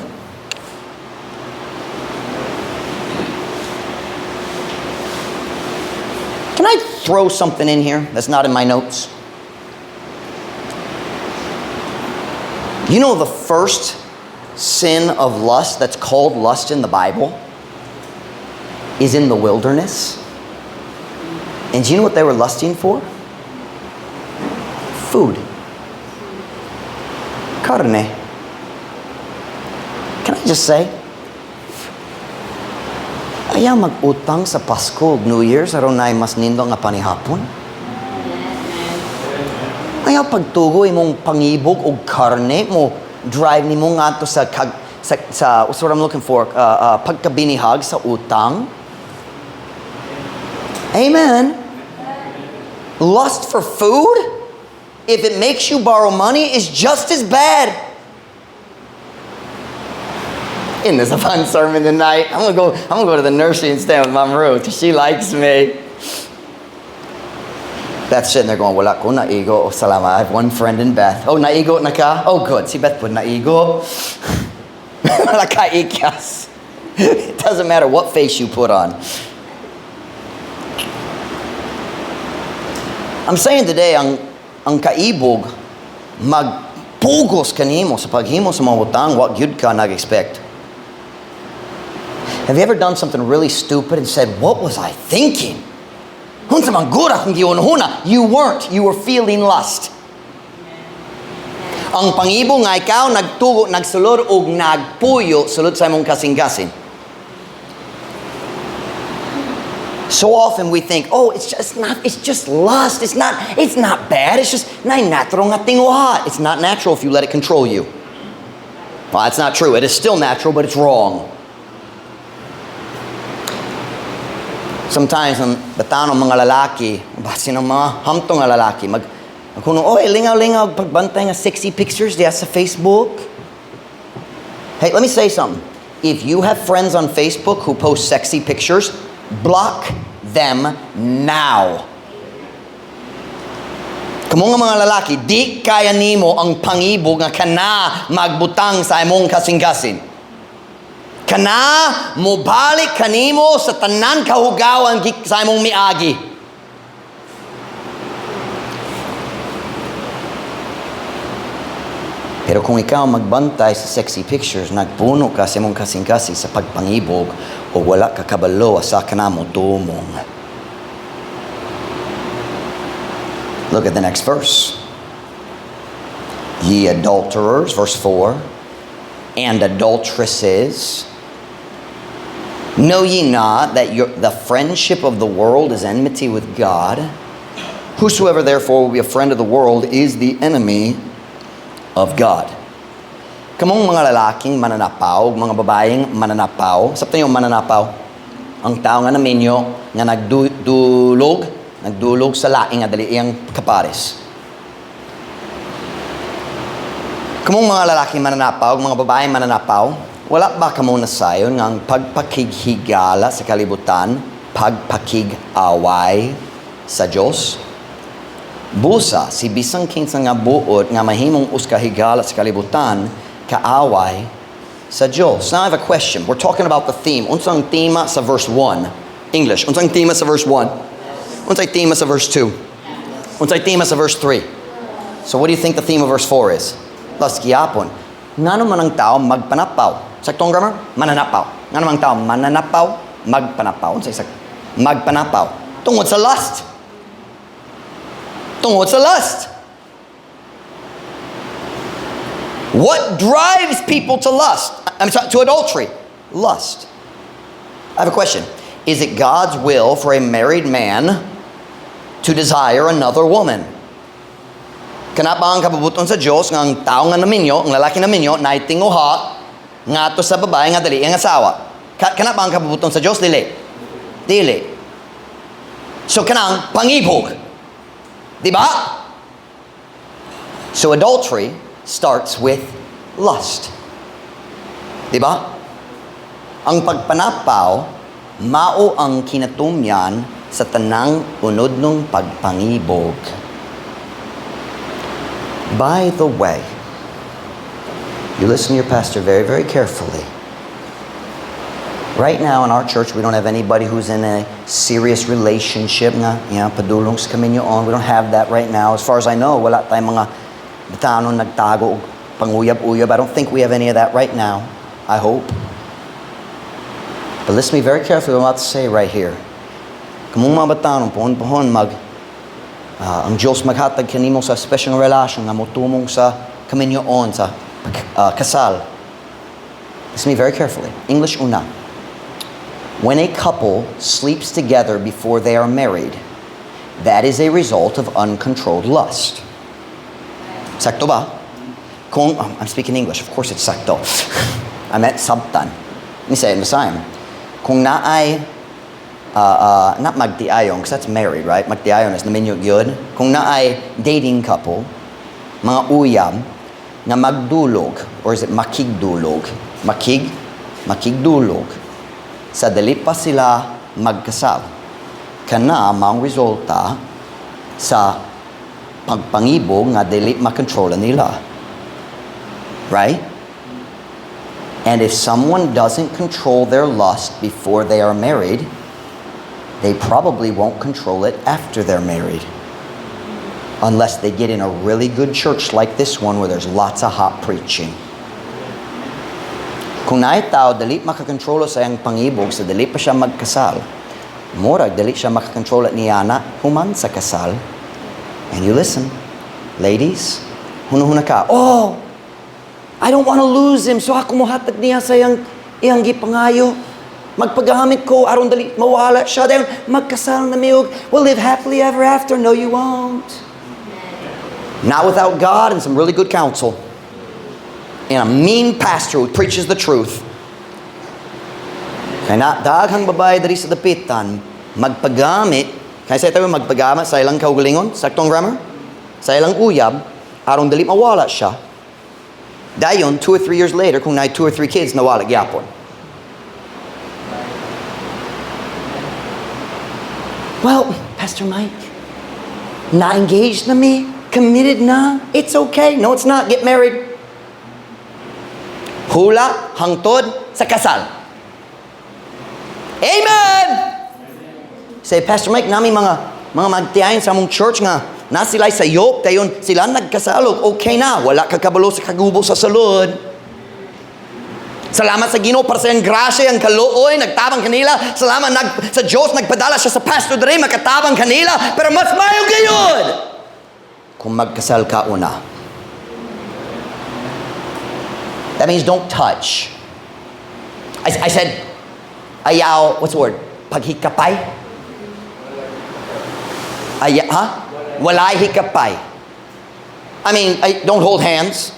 Can I throw something in here that's not in my notes? You know the first sin of lust that's called lust in the Bible is in the wilderness. And do you know what they were lusting for? Food. Carne. Can I just say? Ayaw mag-utang sa Pasko ug New Year's aron nay mas nindo nga panihapon. Ayaw pagtugo imong pangibog og karne mo drive nimo ngadto sa what's what I'm looking for pagkabinihag sa utang. Amen. Lust for food, if it makes you borrow money, is just as bad. Isn't this a fun sermon tonight? I'm gonna go to the nursery and stay with Mom Ruth. She likes me. Beth's sitting there going, wala ko naigo. Oh, salamat. I have one friend in Beth. Oh, naigo na ka? Oh, good. Si Beth po naigo. Nakaikyas. It doesn't matter what face you put on. I'm saying today, ang kaibog, magpugos kanimo sa paghimo sa mga butang, what gyud ka nag-expect. Have you ever done something really stupid and said, what was I thinking? Hunsa man gura kung gihunahuna. You weren't. You were feeling lust. Ang pangibo nga ikaw nagtugo, nagsulod o nagpuyo sulod sa imong kasing-kasing. So often we think, oh, it's just lust. It's not bad. It's just natural nga tinguha. It's not natural if you let it control you. Well, that's not true. It is still natural, but it's wrong. Sometimes, ang batanon mga lalaki, basi ng mga hamtong nga lalaki, magkunong, lingaw-lingaw, pagbantay nga sexy pictures diya sa Facebook. Hey, let me say something. If you have friends on Facebook who post sexy pictures, block them now. Kamo nga mga lalaki, di kaya nimo ang pangibog nga kana magbutang sa imong kasing-kasing. Kana mobalik kanimo sa tanan kahugawan sa imong miagi. Pero kung ikaw magbantay sa sexy pictures, nagpuno ka sa imong kasing-kasing sa pagpangibog o wala ka kabalo asa kana mo tumong. Look at the next verse. Ye adulterers, verse 4, and adulteresses, know ye not that the friendship of the world is enmity with God? Whosoever therefore will be a friend of the world is the enemy of God. Kamong mga lalaking mananapaw, mga babaeng mananapaw, sapta yung mananapaw, ang tao nga naminyo, nga nagdulog sa laing nga dali iyang kapares. Kamong mga lalaking mananapaw, mga babaeng mananapaw, wala ba kamo nasayon nga ang pagpakighigala sa kalibutan, pagpakig-away sa Diyos? Busa, si bisang kinsa nga buot nga mahimong uskahigala sa kalibutan, kaaway sa Diyos. Now I have a question. We're talking about the theme. Unsang tema sa verse 1? English. Unsang tema sa verse 1? Unsang tema sa verse 2? Unsang tema sa verse 3? So what do you think the theme of verse 4 is? Last gihapon. Ngano man ang tao magpanapaw? Saktong grammar? Mananapaw. Ngano man ang tao mananapaw, magpanapaw. Unsay magpanapaw? Tungod sa lust. Tungod sa lust. What drives people to lust? To adultery? Lust. I have a question. Is it God's will for a married man to desire another woman? Kana ba ang kabubuton sa Diyos nga ang tao nga naminyo, ang lalaki naminyo, na itinguha nga to sa babae nga dali ang asawa? Kana ba ang kabubuton sa Diyos? Dili. Dili. So kanang pangibog. Diba? So adultery starts with lust. Diba? Ang pagpanapaw, mao ang kinatumyan sa tanang unod ng pagpangibog. By the way, you listen to your pastor very, very carefully. Right now in our church, we don't have anybody who's in a serious relationship nga, padulong sa kaminyo on. We don't have that right now. As far as I know, wala tayong mga batanon nagtago, panguyab-uyab. I don't think we have any of that right now. I hope. But listen to me very carefully what I'm about to say right here. Kamong mga batanon, pohon ang Diyos maghatag kanimo sa special relasyon nga motumong sa kaminyo on, sa kasal. Listen to me very carefully. English una. When a couple sleeps together before they are married, that is a result of uncontrolled lust. Sakto ba? I'm speaking English, of course it's sakto. I meant sabtan. Let me say it in Messiah. Kung naay, not magtiayong, because that's married, right? Magtiayong is naminyo yun. Kung naay dating couple, mga uyam, na magdulog, or is it makigdulog? Makigdulog. Sa dali pa sila magkasal. Kana mang resulta sa pagpangibog nga dili makontrola nila. Right? And if someone doesn't control their lust before they are married, they probably won't control it after they're married. Unless they get in a really good church like this one where there's lots of hot preaching. Kung naay tao, dali makakontrolo sa iyang pangibog, sa dali pa siya magkasal. Murag, dali siya makakontrolo niya na human sa kasal. And you listen, ladies, hunahuna ka, oh, I don't want to lose him, so ako muhatag niya sa iyang gipangayo. Magpagamit ko, aron dali mawala siya. Dahil magkasal na miyog, we'll live happily ever after. No, you won't. Not without God and some really good counsel. And a mean pastor who preaches the truth. Kaya na, daghang babae dari sa dapitan, magpagamit, kaya sa ito magpagamit sa ilang kaugalingon, saktong grammar, sa ilang uyab, aron dali mawala siya. Dayon, 2 or 3 years later, kung na 2 or 3 kids, nawala gyapon. Well, Pastor Mike, na-engaged na me, committed na, it's okay. No, it's not. Get married. Hula, hangtod, sa kasal. Amen! Say, Pastor Mike, nami mga magtiayon sa among church nga, na sila sa yoke, tayon sila nagkasalog, okay na, wala kakabalo sa kagubo sa salud. Salamat sa Ginoo para sa iyang grasya, ang kaluoy, nagtabang kanila. Salamat sa Diyos, nagpadala siya sa pastor dere, makatabang kanila, pero mas mayo gayon kung magkasal ka una. That means don't touch. I said, ayaw, what's the word? Paghikapay? Walay hikapay. I mean, don't hold hands.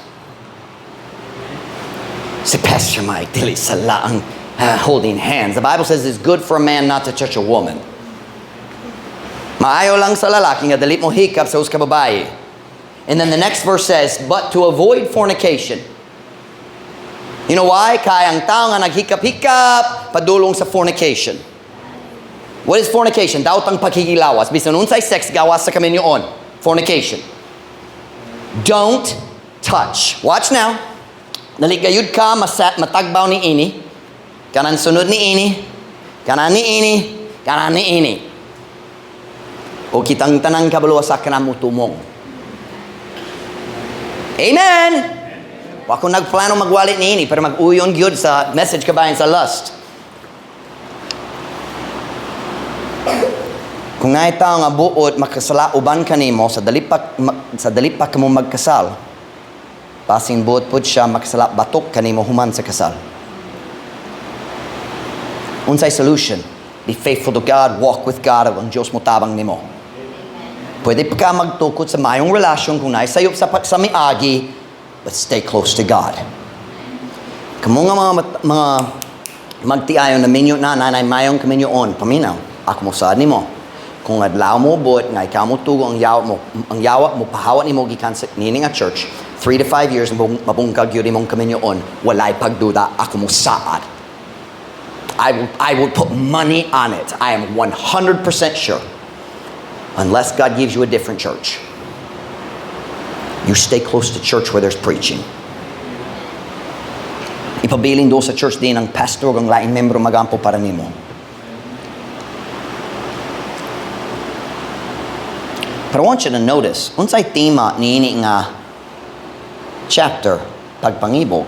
Say, Pastor Mike, dili sala ang holding hands. The Bible says it's good for a man not to touch a woman. Maayo lang sa lalaki nga dali mo hikap sa uska babae. And then the next verse says, but to avoid fornication. You know why? Kaya ang tao nga naghikap-hikap, padulong sa fornication. What is fornication? Daot ang paghihilawas. Bisan unsay sex, gawas sa kaminyoon. Fornication. Don't touch. Watch now. Naligayud ka, matagbaw ni ini. Kanan sunod ni ini. Kanan ni ini. Kanan ni ini. O kitang tanang kabaluwasak ka na mutumong. Amen! Wako nagplano magwali ni ini, pero mag-uyon gyud sa message kabayan sa lust. Kung nga itaw nga buot, makasala uban kanimo sa dalipak kamo magkasal, pasin buot po siya makasala batok kanimo human sa kasal. Unsay solution? Be faithful to God, walk with God, ang Diyos mo tabang nimo. Pwede pa ka magtukod sa mayong relasyon kung naisayop sa miagi, but stay close to God. Kamu nga mga magtiayon na minyo na nanay mayong kaminyoon, paminaw, ako mo saad ni mo. Kung adlaw mo buot, nga ikaw mo tugo ang yawa mo pahawat ni mo gikan sa nining at church, 3 to 5 years mabungkag yun mong kaminyoon, walay pagduda, ako mo saad. I will put money on it. I am 100% sure. Unless God gives you a different church. You stay close to church where there's preaching. Ipabiling do sa church din ang pastor ang laing membro magampo para nimo. But I want you to notice, unsay tema niini nga chapter, pagpangibog.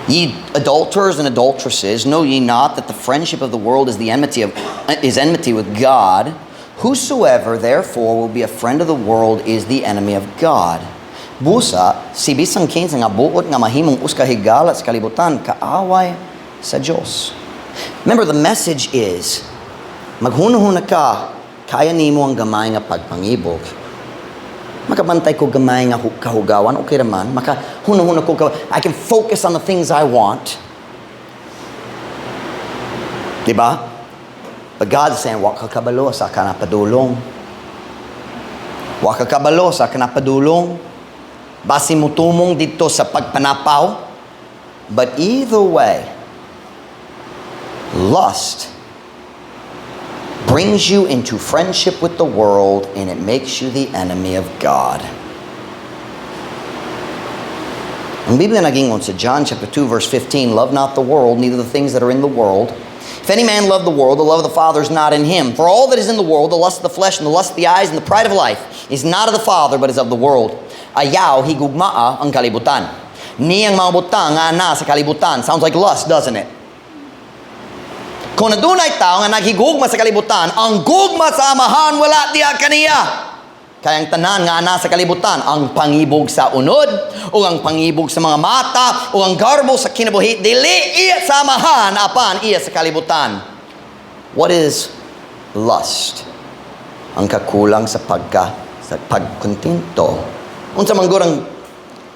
Ye adulterers and adulteresses, know ye not that the friendship of the world is enmity with God? Whosoever therefore will be a friend of the world is the enemy of God. Busa, si bisang kinsa nga buot nga mahimong uskahigala sa kalibutan, kaaway sa Diyos. Remember, the message is, maghunahuna ka, kaya nimo ang gamay nga pagpangibog. Makabantay ko gamay nga kahugawan, okay naman. Makahunahuna ko, I can focus on the things I want. Diba? But God's saying, wak ka kabalo sa kanapadulong. Wak ka kabalo sa kanapadulong. Basi mo tumong dito sa pagpanapaw. But either way, lust brings you into friendship with the world and it makes you the enemy of God. Ang Biblia nagingon sa John chapter 2 verse 15, love not the world, neither the things that are in the world. If any man love the world, the love of the Father is not in him. For all that is in the world, the lust of the flesh and the lust of the eyes and the pride of life, is not of the Father, but is of the world. Ayaw, higugmaa ang kalibutan. Niyang mga butang nga na sa kalibutan. Sounds like lust, doesn't it? Kung nadunay tao nga naghigugma sa kalibutan, ang gugma sa amahan wala diya kaniya. Kaya ang tanan nga ana sa kalibutan, ang pangibog sa unod, o ang pangibog sa mga mata, o ang garbo sa kinabuhi, dili iya sa amahan, apan iya sa kalibutan. What is lust? Ang kakulang sa pagkontento. Unsa man gurang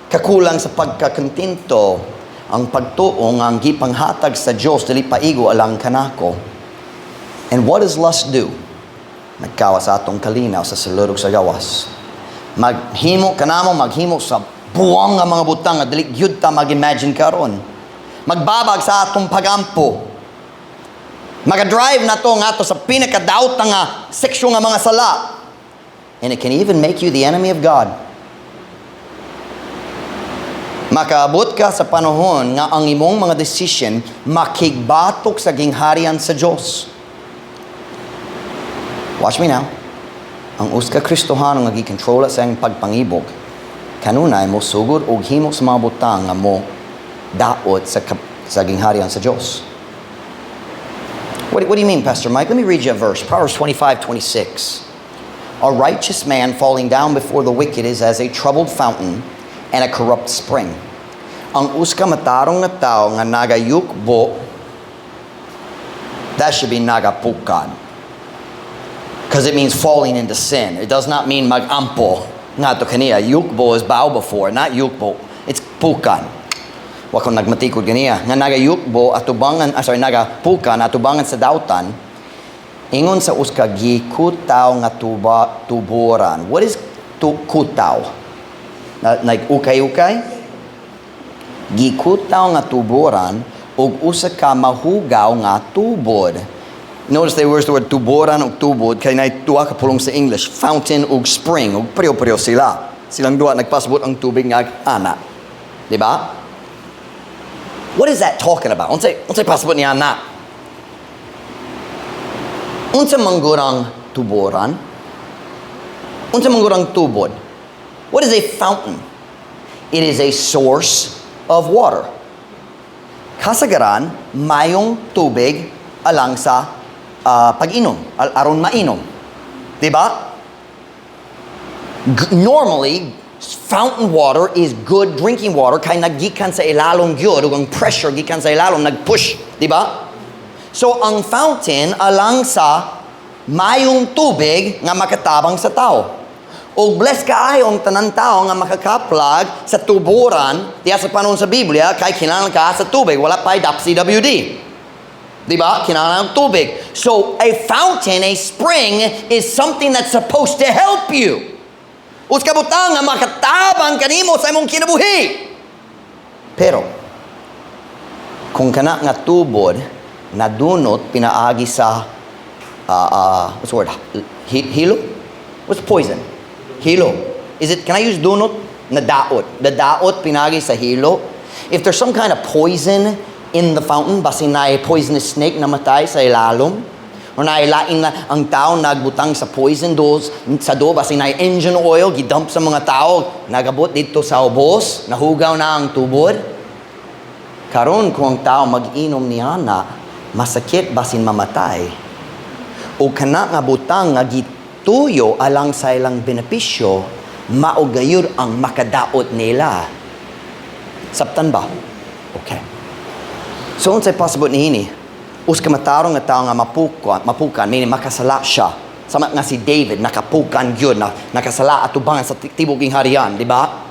kakulang sa pagkakontento, ang pagtuo nga ang gipanghatag sa Dios dili paigo alang kanako. And what does lust do? Nagkawas sa atong kalinaw sa sulod sa gawas. Maghimo sa buwang nga mga butang nga dili gyud ta mag-imagine karon. Magbabag sa atong pagampo. Maga-drive na to nga to sa pinakadaot nga seksyon nga mga sala. And it can even make you the enemy of God. Makaabot ka sa panahon nga ang imong mga decision makigbatok sa gingharian sa Dios. Watch me now. Ang uska Kristohano nga gikontrola sa iyang pagpangibog, kanunay mo sugod og himo sa mga butang nga mo daot sa gingharian sa Dios. What do you mean, Pastor Mike? Let me read you a verse. Proverbs 25:26. A righteous man falling down before the wicked is as a troubled fountain and a corrupt spring. Ang uska matarong nga tao nga nagayukbo, that should be nagapukad. Because it means falling into sin. It does not mean mag-ampo. Nga to kaniya. Yukbo is bow before, not yukbo. It's pukan. Wakong nagmatikod kaniya. Nga naga-yukbo, naga-pukan, atubangan sa dautan. Ingon sa uska, gikutaw nga tuboran. What is kutaw? Like ukay-ukay? Gikutaw nga tuboran, ug usa ka mahugaw nga tubod. Notice they use the word tuboran o tubod, kaya na tuwa ka pulong sa English, fountain o spring, o pareho-pareho sila. Silang duwa, nagpasabot ang tubig nga ana. Diba? What is that talking about? Unsay pasabot ni ana? Unsa manggurang tuboran? Unsa manggurang tubod? What is a fountain? It is a source of water. Kasagaran, mayong tubig alang sa pag-inom, aron mainom. Diba? Normally, fountain water is good drinking water kay naggikan sa ilalom gyud ug ang pressure gikan sa ilalom nagpush, diba? So ang fountain alang sa mayong tubig nga makatabang sa tao. O bless kaayo ang tanan tao nga makakaplag sa tuboran diya sa panahon sa Biblia kay kinahanglan ka sa tubig, wala pa CWD. Diba? Kinahanglan ng tubig. So, a fountain, a spring, is something that's supposed to help you. Uska butang nga makatabang kanimo sa imong kinabuhi. Pero, kung kana nga tubod, nadunot, pinaagi sa, what's the word? Hilo? What's poison? Hilo. Can I use dunot? Nadaot. Nadaot, pinagi sa hilo. If there's some kind of poison in the fountain, basin na poisonous snake na matay sa ilalom, o nailain na ang tao nagbutang sa poison dose sa do, basin na engine oil gidump sa mga tao, nagabot dito sa ubos, nahugaw na ang tubod. Karon kung ang tao mag-inom niya na, masakit basin mamatay. O kana nga butang nga gituyo alang sa ilang benepisyo, maugayod ang makadaot nila. Sabtan ba? Okay. So, unsay pasabot niini? Uska matarong nga tao nga mapukan, meaning makasala siya. Sama nga si David, nakapukan gyud, nakasala atubangan sa tibuging harian, di ba?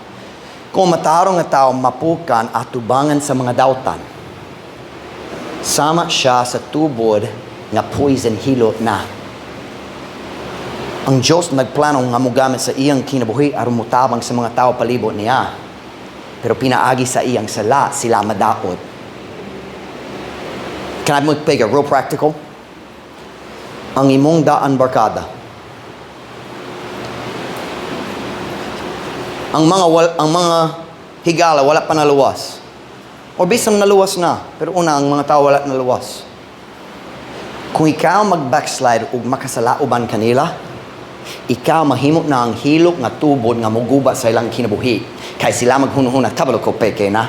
Kung matarong nga tao mapukan atubangan sa mga dautan, sama siya sa tubod nga poison hilo na. Ang Diyos nagplano nga mogamit sa iyang kinabuhi aron mutabang sa mga tao palibot niya. Pero pinaagi sa iyang sala, sila madaot. Can I make it real practical? Ang imong daan barkada. Ang mga higala, wala pa naluwas. O bisan naluwas na, pero una, ang mga tao wala naluwas. Kung ikaw mag-backslide ug makasalauban kanila, ikaw mahimot na ang hilok nga tubod nga muguba sa ilang kinabuhi. Kay sila maghunuhuna, kabalo ko peke na.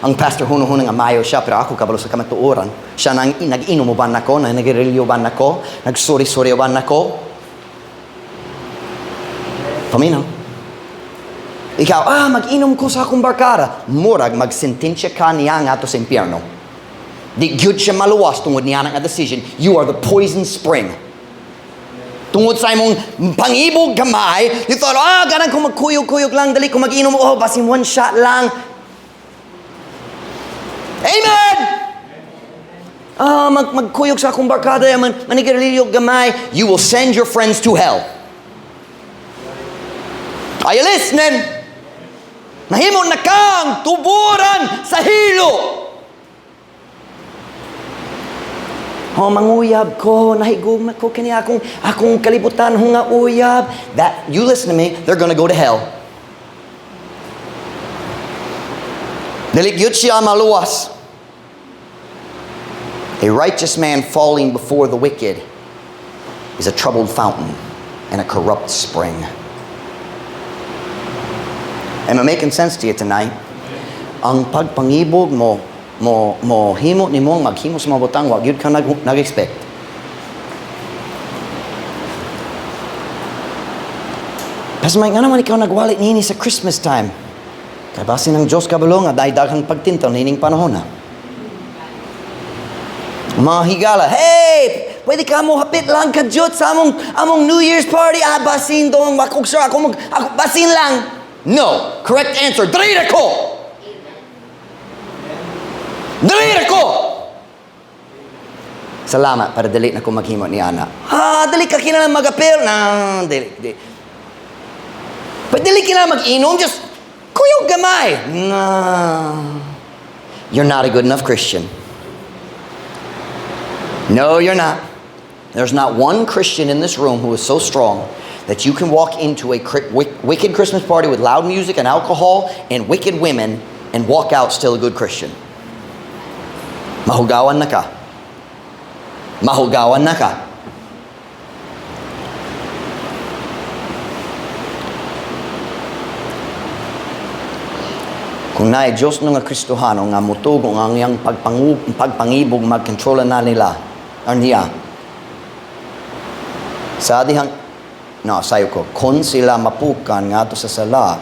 Ang pastor hunuhuna nga mayo siya, pero ako kabalo sa kamatuoran. Siya nang nag-inom ba nako, nag-relyo ba nako, nagsuri-suri ba nako. Paminaw. Ikaw, mag-inom ko sa akong barkada. Murag, magsentensya ka niya nga to sa impyerno. Di gyud siya maluwas tungod niya nga decision. You are the poison spring. Tungod sa imong pangibog gamay, you thought, ganang ko magkuyog-kuyog lang, dali ko mag-inom, basin one shot lang. Amen! Magkuyog sa akong barkada, manigililiyog gamay, you will send your friends to hell. Are you listening? Nahimon na kang tuburan sa hilo. Manguyab ko, nahigugma ko kini akong kalibutan nga uyab. That you listen to me, they're gonna go to hell. Daligyot siya maluwas. A righteous man falling before the wicked is a troubled fountain and a corrupt spring. Am I making sense to you tonight? Ang pagpangibog mo himo ni mong maghimo sa mga butang, wag yun ka nag-expect. Kasi may nga naman ikaw nagwalit nini sa Christmas time. Kaya basin ng Diyos kabalo nga dahil daghang pagtintaw nining panahon na. Mga higala, hey! Pwede ka mo hapit lang ka Diyos sa among New Year's party. Basin dong, ako basin lang. No. Correct answer. Dali ko! Dali ko! Salamat para dali na ko maghimo ni Ana. Dali ka kinalang mag-apel. Dali. But dali kinalang mag-inom. Just kuyog gamay. You're not a good enough Christian. No, you're not. There's not one Christian in this room who is so strong that you can walk into a wicked Christmas party with loud music and alcohol and wicked women and walk out still a good Christian. Mahugawan na ka. Mahugawan na ka. Kung naay Diyos nga Kristohano nga mutugong ang iyang pagpangibog magkontrola na nila or niya. Sa adihang sayo ko, kung sila mapukan nga to sa sala,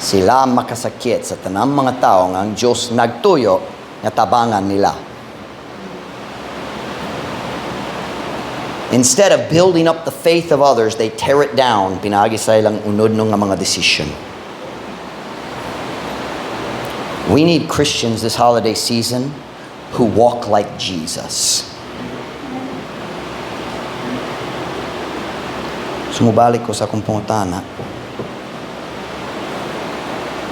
sila makasakit sa tanang mga tao nga ang Diyos nagtuyo nga tabangan nila. Instead of building up the faith of others, they tear it down. Pinagi sa ilang unod nga mga decision. We need Christians this holiday season who walk like Jesus. Sumubalik ko sa akong pangutana.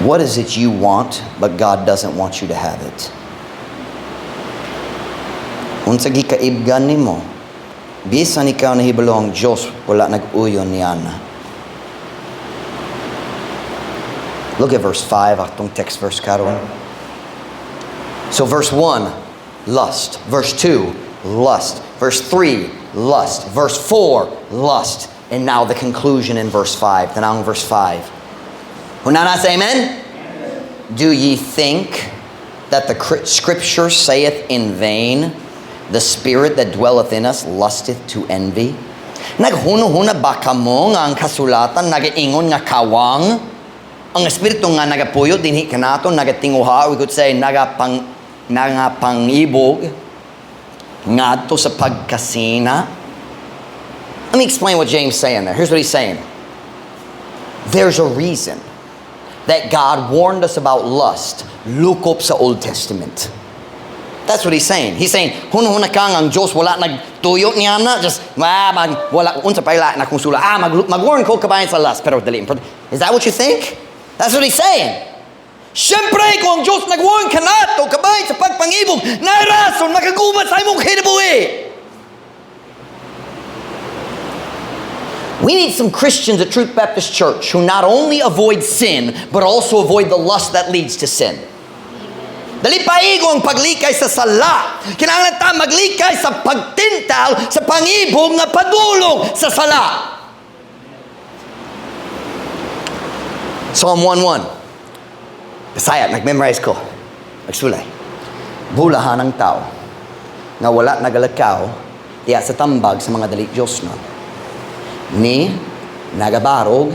What is it you want, but God doesn't want you to have it? Unsa gikaibgan nimo, bisan ikaw nahibalo ang Diyos, wala nag-uyon niyana. Look at verse 5, atong text verse karon. So verse 1, lust. Verse 2, lust. Verse 3, lust. Verse 4, lust. And now the conclusion in verse 5. Tanang verse 5. Hunana say amen? Do ye think that the scripture saith in vain, the spirit that dwelleth in us lusteth to envy? Naghuno-huna ba kamo nga ang kasulatan nagaingon nga kawang? Ang espiritu nga nagapuyo dinhi kanato nagatinguha, we could say nagapangibog ngadto sa pagkasina. Let me explain what James is saying there. Here's what he's saying. There's a reason that God warned us about lust. Look up sa Old Testament. That's what he's saying. He's saying, huna-huna kang ang Diyos wala nagtuyo niya na. Just, wala unsa paila na kung sula. Mag-warn ko kabayan sa lust. Pero dali. Is that what you think? That's what he's saying. Siyempre, kung ang Diyos nag-warn ka na to kabayan sa pagpangibog, nairason, makagubat sa imong kinabuhi. We need some Christians at Truth Baptist Church who not only avoid sin, but also avoid the lust that leads to sin. Dali paigo ang paglikay sa sala. Kinahanglan ta maglikay sa pagtintal sa pangibog nga padulong sa sala. Psalm 1:1. Bisaya, nag-memorize ko. Nagsulay. Bulahan ng tao nga wala nagalakaw diya sa tambag sa mga dali Diyos nun. Ni nagabarog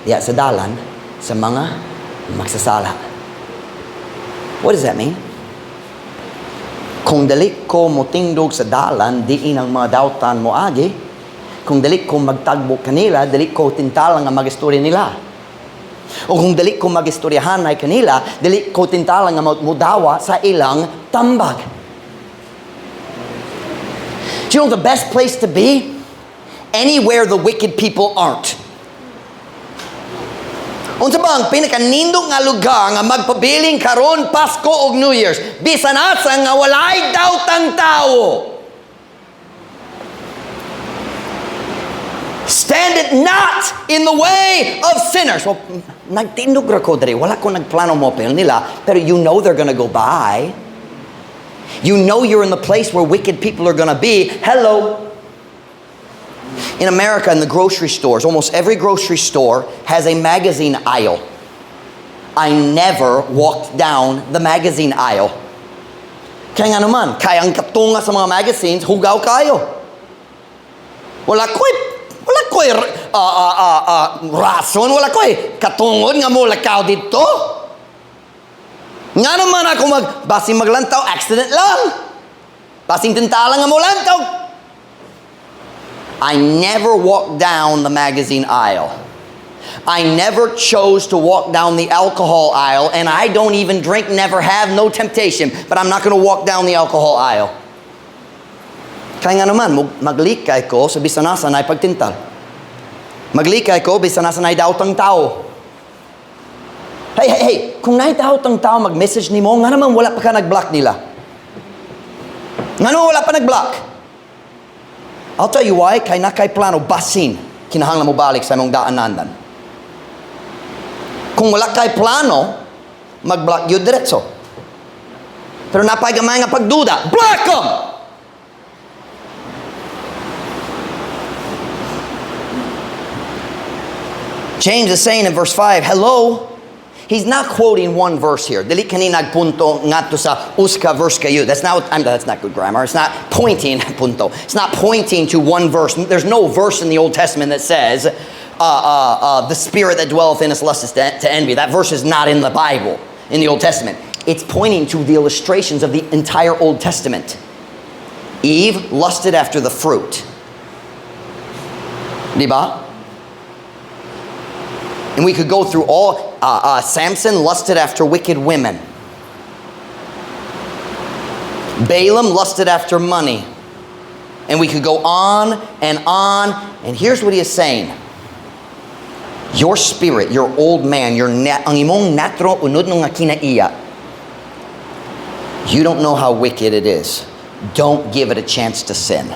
diya sa dalan sa mga magsasala. What does that mean? Kung dali ko motingdog sa dalan, diin ang mga dautan mo agi. Kung dali ko magtagbo kanila, dali ko tintalang ang mag-istorya nila. O kung dali ko mag-istoryahan ay kanila, dali ko tintalang ang mudawa sa ilang tambag. Do you know the best place to be? Anywhere the wicked people aren't. Unsa ba ang pinakanindog nga lugar nga magpabiling karon Pasko o New Year's? Bisan asa nga walay dautang tao. Stand it not in the way of sinners. Well, nagtindog ra ko diri. Wala ko nagplano mo pa nila, pero you know they're gonna go by. You know you're in the place where wicked people are gonna be. Hello. In America, in the grocery stores, almost every grocery store has a magazine aisle. I never walked down the magazine aisle. Kaya nga naman, kaya ang katunga sa mga magazines, hugaw kayo. Wala ko'y rason, wala ko'y katungod nga mo lakaw dito. Nga naman ako basing maglantaw, accident lang. Basing tintalang nga mo lantaw. I never walked down the magazine aisle. I never chose to walk down the alcohol aisle, and I don't even drink, never have, no temptation, but I'm not going to walk down the alcohol aisle. Kaya nga naman, maglikay ko sa bisanasa na pagtintal. Maglikay ko bisanasa na dautang tao. Hey, kung dautang tao mag-message ni mo, nga naman wala pa ka nag-block nila. Nga naman wala pa nag-block. I'll tell you why, kay nakay plano basin, kinahanglan mo balik sa mong daanandan. Kung wala kay plano, mag-block yun diretso. Pero napay gamay nga pagduda, block them! James is saying in verse 5, hello. He's not quoting one verse here. Dili kani nagpunto ngadto sa uska verse kayo. That's not good grammar. It's not pointing punto. It's not pointing to one verse. There's no verse in the Old Testament that says the spirit that dwelleth in us lusteth to envy. That verse is not in the Bible, in the Old Testament. It's pointing to the illustrations of the entire Old Testament. Eve lusted after the fruit. Diba? And we could go through all. Samson lusted after wicked women. Balaam lusted after money. And we could go on and on. And here's what he is saying. Your spirit, your old man, ang imong natro unod nga kinaiya. You don't know how wicked it is. Don't give it a chance to sin.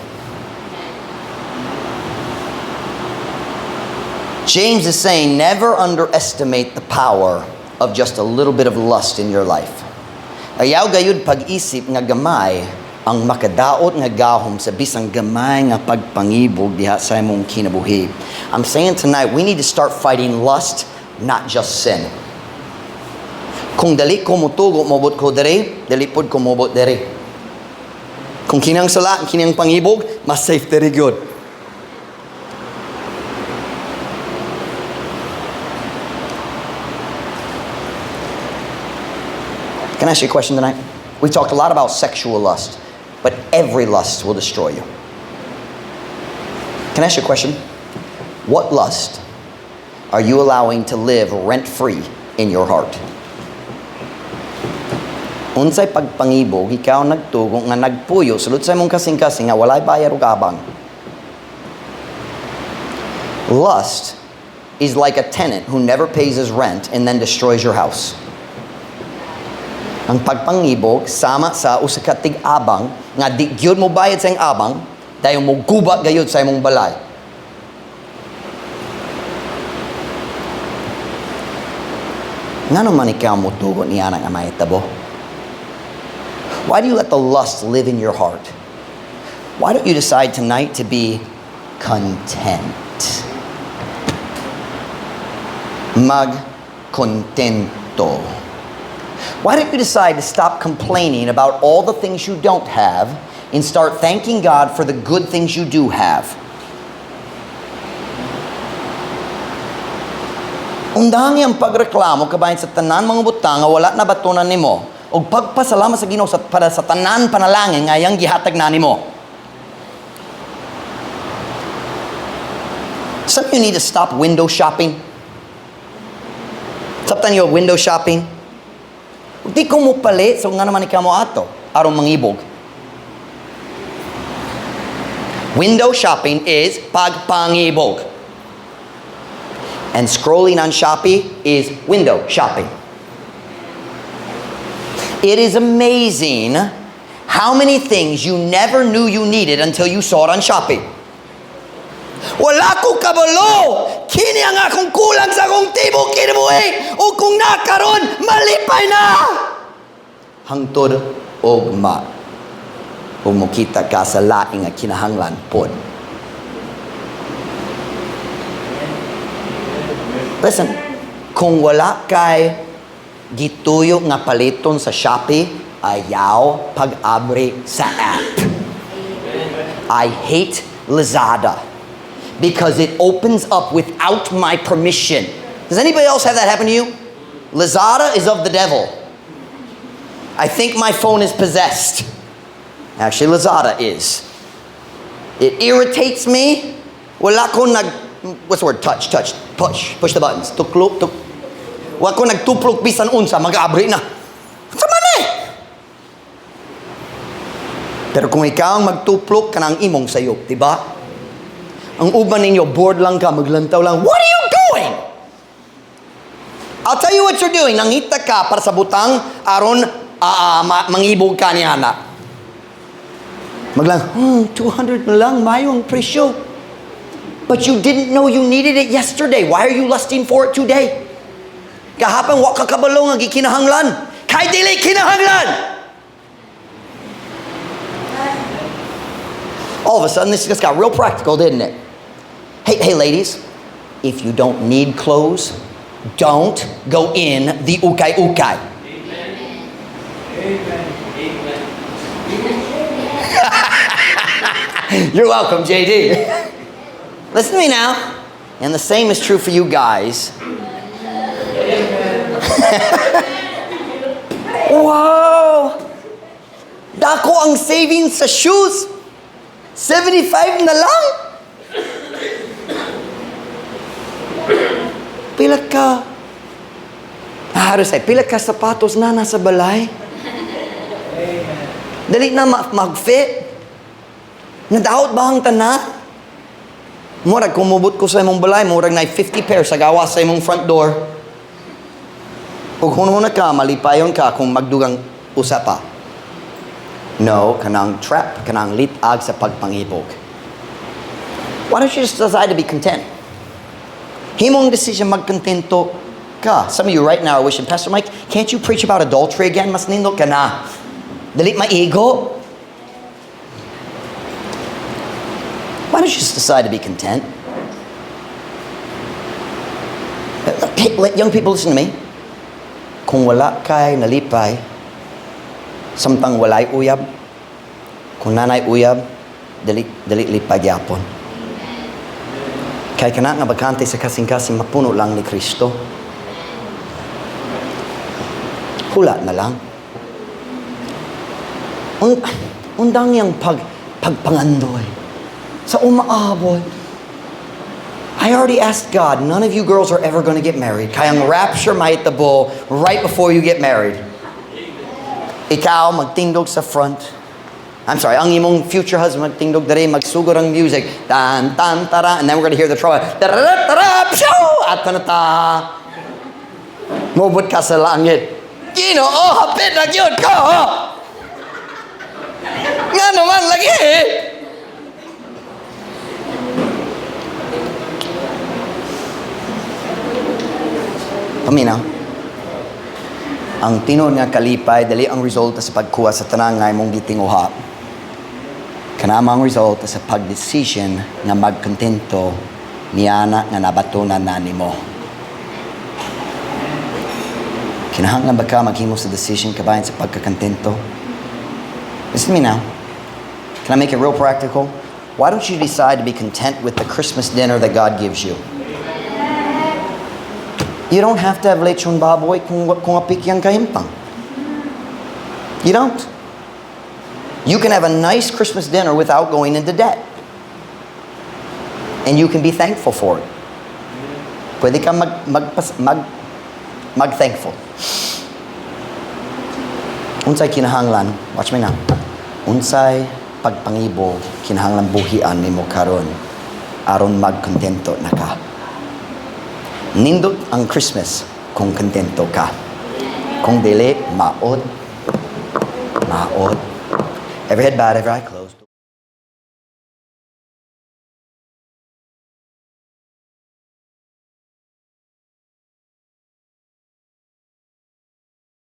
James is saying, never underestimate the power of just a little bit of lust in your life. Ayaw gayud pag-isip nga gamay ang makadaot nga gahom sa bisang gamay nga pagpangibog diha sa imong kinabuhi. I'm saying tonight, we need to start fighting lust, not just sin. Kung dali ko mutugo, mobot ko dere, dali pod ko mobot dere. Kung kinang sala, kinang pangibog, mas safe dere good. Can I ask you a question tonight? We talked a lot about sexual lust, but every lust will destroy you. Can I ask you a question? What lust are you allowing to live rent-free in your heart? Unsay pagpangibog, ikaw nagtugong nga nagpuyo, sulod sa imong kasing-kasing nga walay bayar ug abang. Lust is like a tenant who never pays his rent and then destroys your house. Ang pagpangibog sama sa usa ka tig-abang nga di gyud mo bayad sa iyang abang dayon mo gubat gayud sa imong balay. Nga naman ikaw mo tugon niya ng amay tabo? Why do you let the lust live in your heart? Why don't you decide tonight to be content? Magkontento. Why don't you decide to stop complaining about all the things you don't have and start thanking God for the good things you do have? Undangi ang pagreklamo kabayan sa tanan mga butang nga wala na batunan nimo og pagpasalamat sa Ginoo para sa tanan panalangin nga yang gihatag na nimo. Some of you need to stop window shopping. Sabtan yo window shopping. Di ko mo palit so nga naman ikaw mo ato aron mangibog. Window shopping is pagpangibog. And scrolling on Shopee is window shopping. It is amazing how many things you never knew you needed until you saw it on Shopee. Wala ko kabalo! Kini ang akong kulang sa akong tibok kinabuhi! O kung nakaroon, malipay na! Hangtod og ma. Kung mukita ka sa laing nga kinahanglan pod. Listen, kung wala kay gituyo nga paliton sa Shopee, ayaw pag-abri sa app. I hate Lazada because it opens up without my permission. Does anybody else have that happen to you? Lazada is of the devil. I think my phone is possessed. Actually, Lazada is. It irritates me. Wala ko what's the word? Touch. Push the buttons. Tukluk. Wa ko nagtuplok bisan unsa, mag-abri na. Sa man eh. Pero kung ikaw ang magtuplok, kanang imong sayop, diba? Ang uban ninyo, bored lang ka, maglantaw lang. What are you doing? I'll tell you what you're doing. Nangita ka para sa butang, aron mangibog ka niya na. Maglang, 200 na lang, mayong presyo. But you didn't know you needed it yesterday. Why are you lusting for it today? Kahapon, wa ka kabalo nga gikinahanglan. Kay dili kinahanglan! All of a sudden, this just got real practical, didn't it? Hey, ladies, if you don't need clothes, don't go in the ukay-ukay. Amen. Amen. You're welcome, JD. Listen to me now. And the same is true for you guys. Wow! Dako ang savings sa shoes. 75 na lang. Pila ka, how to say, pila ka sapatos na nasa balay. Dali na mag-fit. Nadaot ba ang tanan? Murag, kumubot ko sa imong balay, murag na 50 pairs sa gawa sa imong front door. Kung hununa ka, malipayon ka kung magdugang usa pa. No, kanang trap, kanang litag sa pagpangibog. Why don't you just decide to be content? Himong decision magkontento ka. Some of you right now are wishing, Pastor Mike, can't you preach about adultery again? Mas nindot ka na. Dali maigo. Why don't you just decide to be content? Hey, let young people listen to me. Kung wala kay nalipay, samtang walay uyab, kung nanay uyab, dali lipay gyapon. Kay kana nga bakante sa kasing-kasing mapuno lang ni Kristo. Hula na lang. Undang yang pagpangandoy. Sa umaabot. I already asked God, none of you girls are ever going to get married. Kayang rapture mahitabo right before you get married. Ikaw magtindog sa front. I'm sorry, ang imong future husband magtindog dere, magsugod ang music. Tan, tan, tara. And then we're going to hear the trumpet. Tara, pshaw! At panata. Mubot ka sa langit. Hapit na yun ko! Nga naman lagi Paminaw. Ang tinuod nga kalipay dali ang resulta sa pagkuha sa tanang nga imong gitinguha. Kanama ang resulta sa pagdesisyon nga magkontento niana nga nabatunan na nimo. Kinahanglan ba ka maghimo sa decision kabayan sa pagkakontento? Listen to me now. Can I make it real practical? Why don't you decide to be content with the Christmas dinner that God gives you? You don't have to have lechon baboy kung apikyang kahimpang. You don't. You can have a nice Christmas dinner without going into debt. And you can be thankful for it. Pwede ka mag-thankful. Unsay kinahanglan, watch me now. Unsay pagpangibo kinahanglan buhian nimo karon aron magkontento na ka. Nindot ang Christmas kung kontento ka. Kung dili, maod. Every head bowed, every eye closed.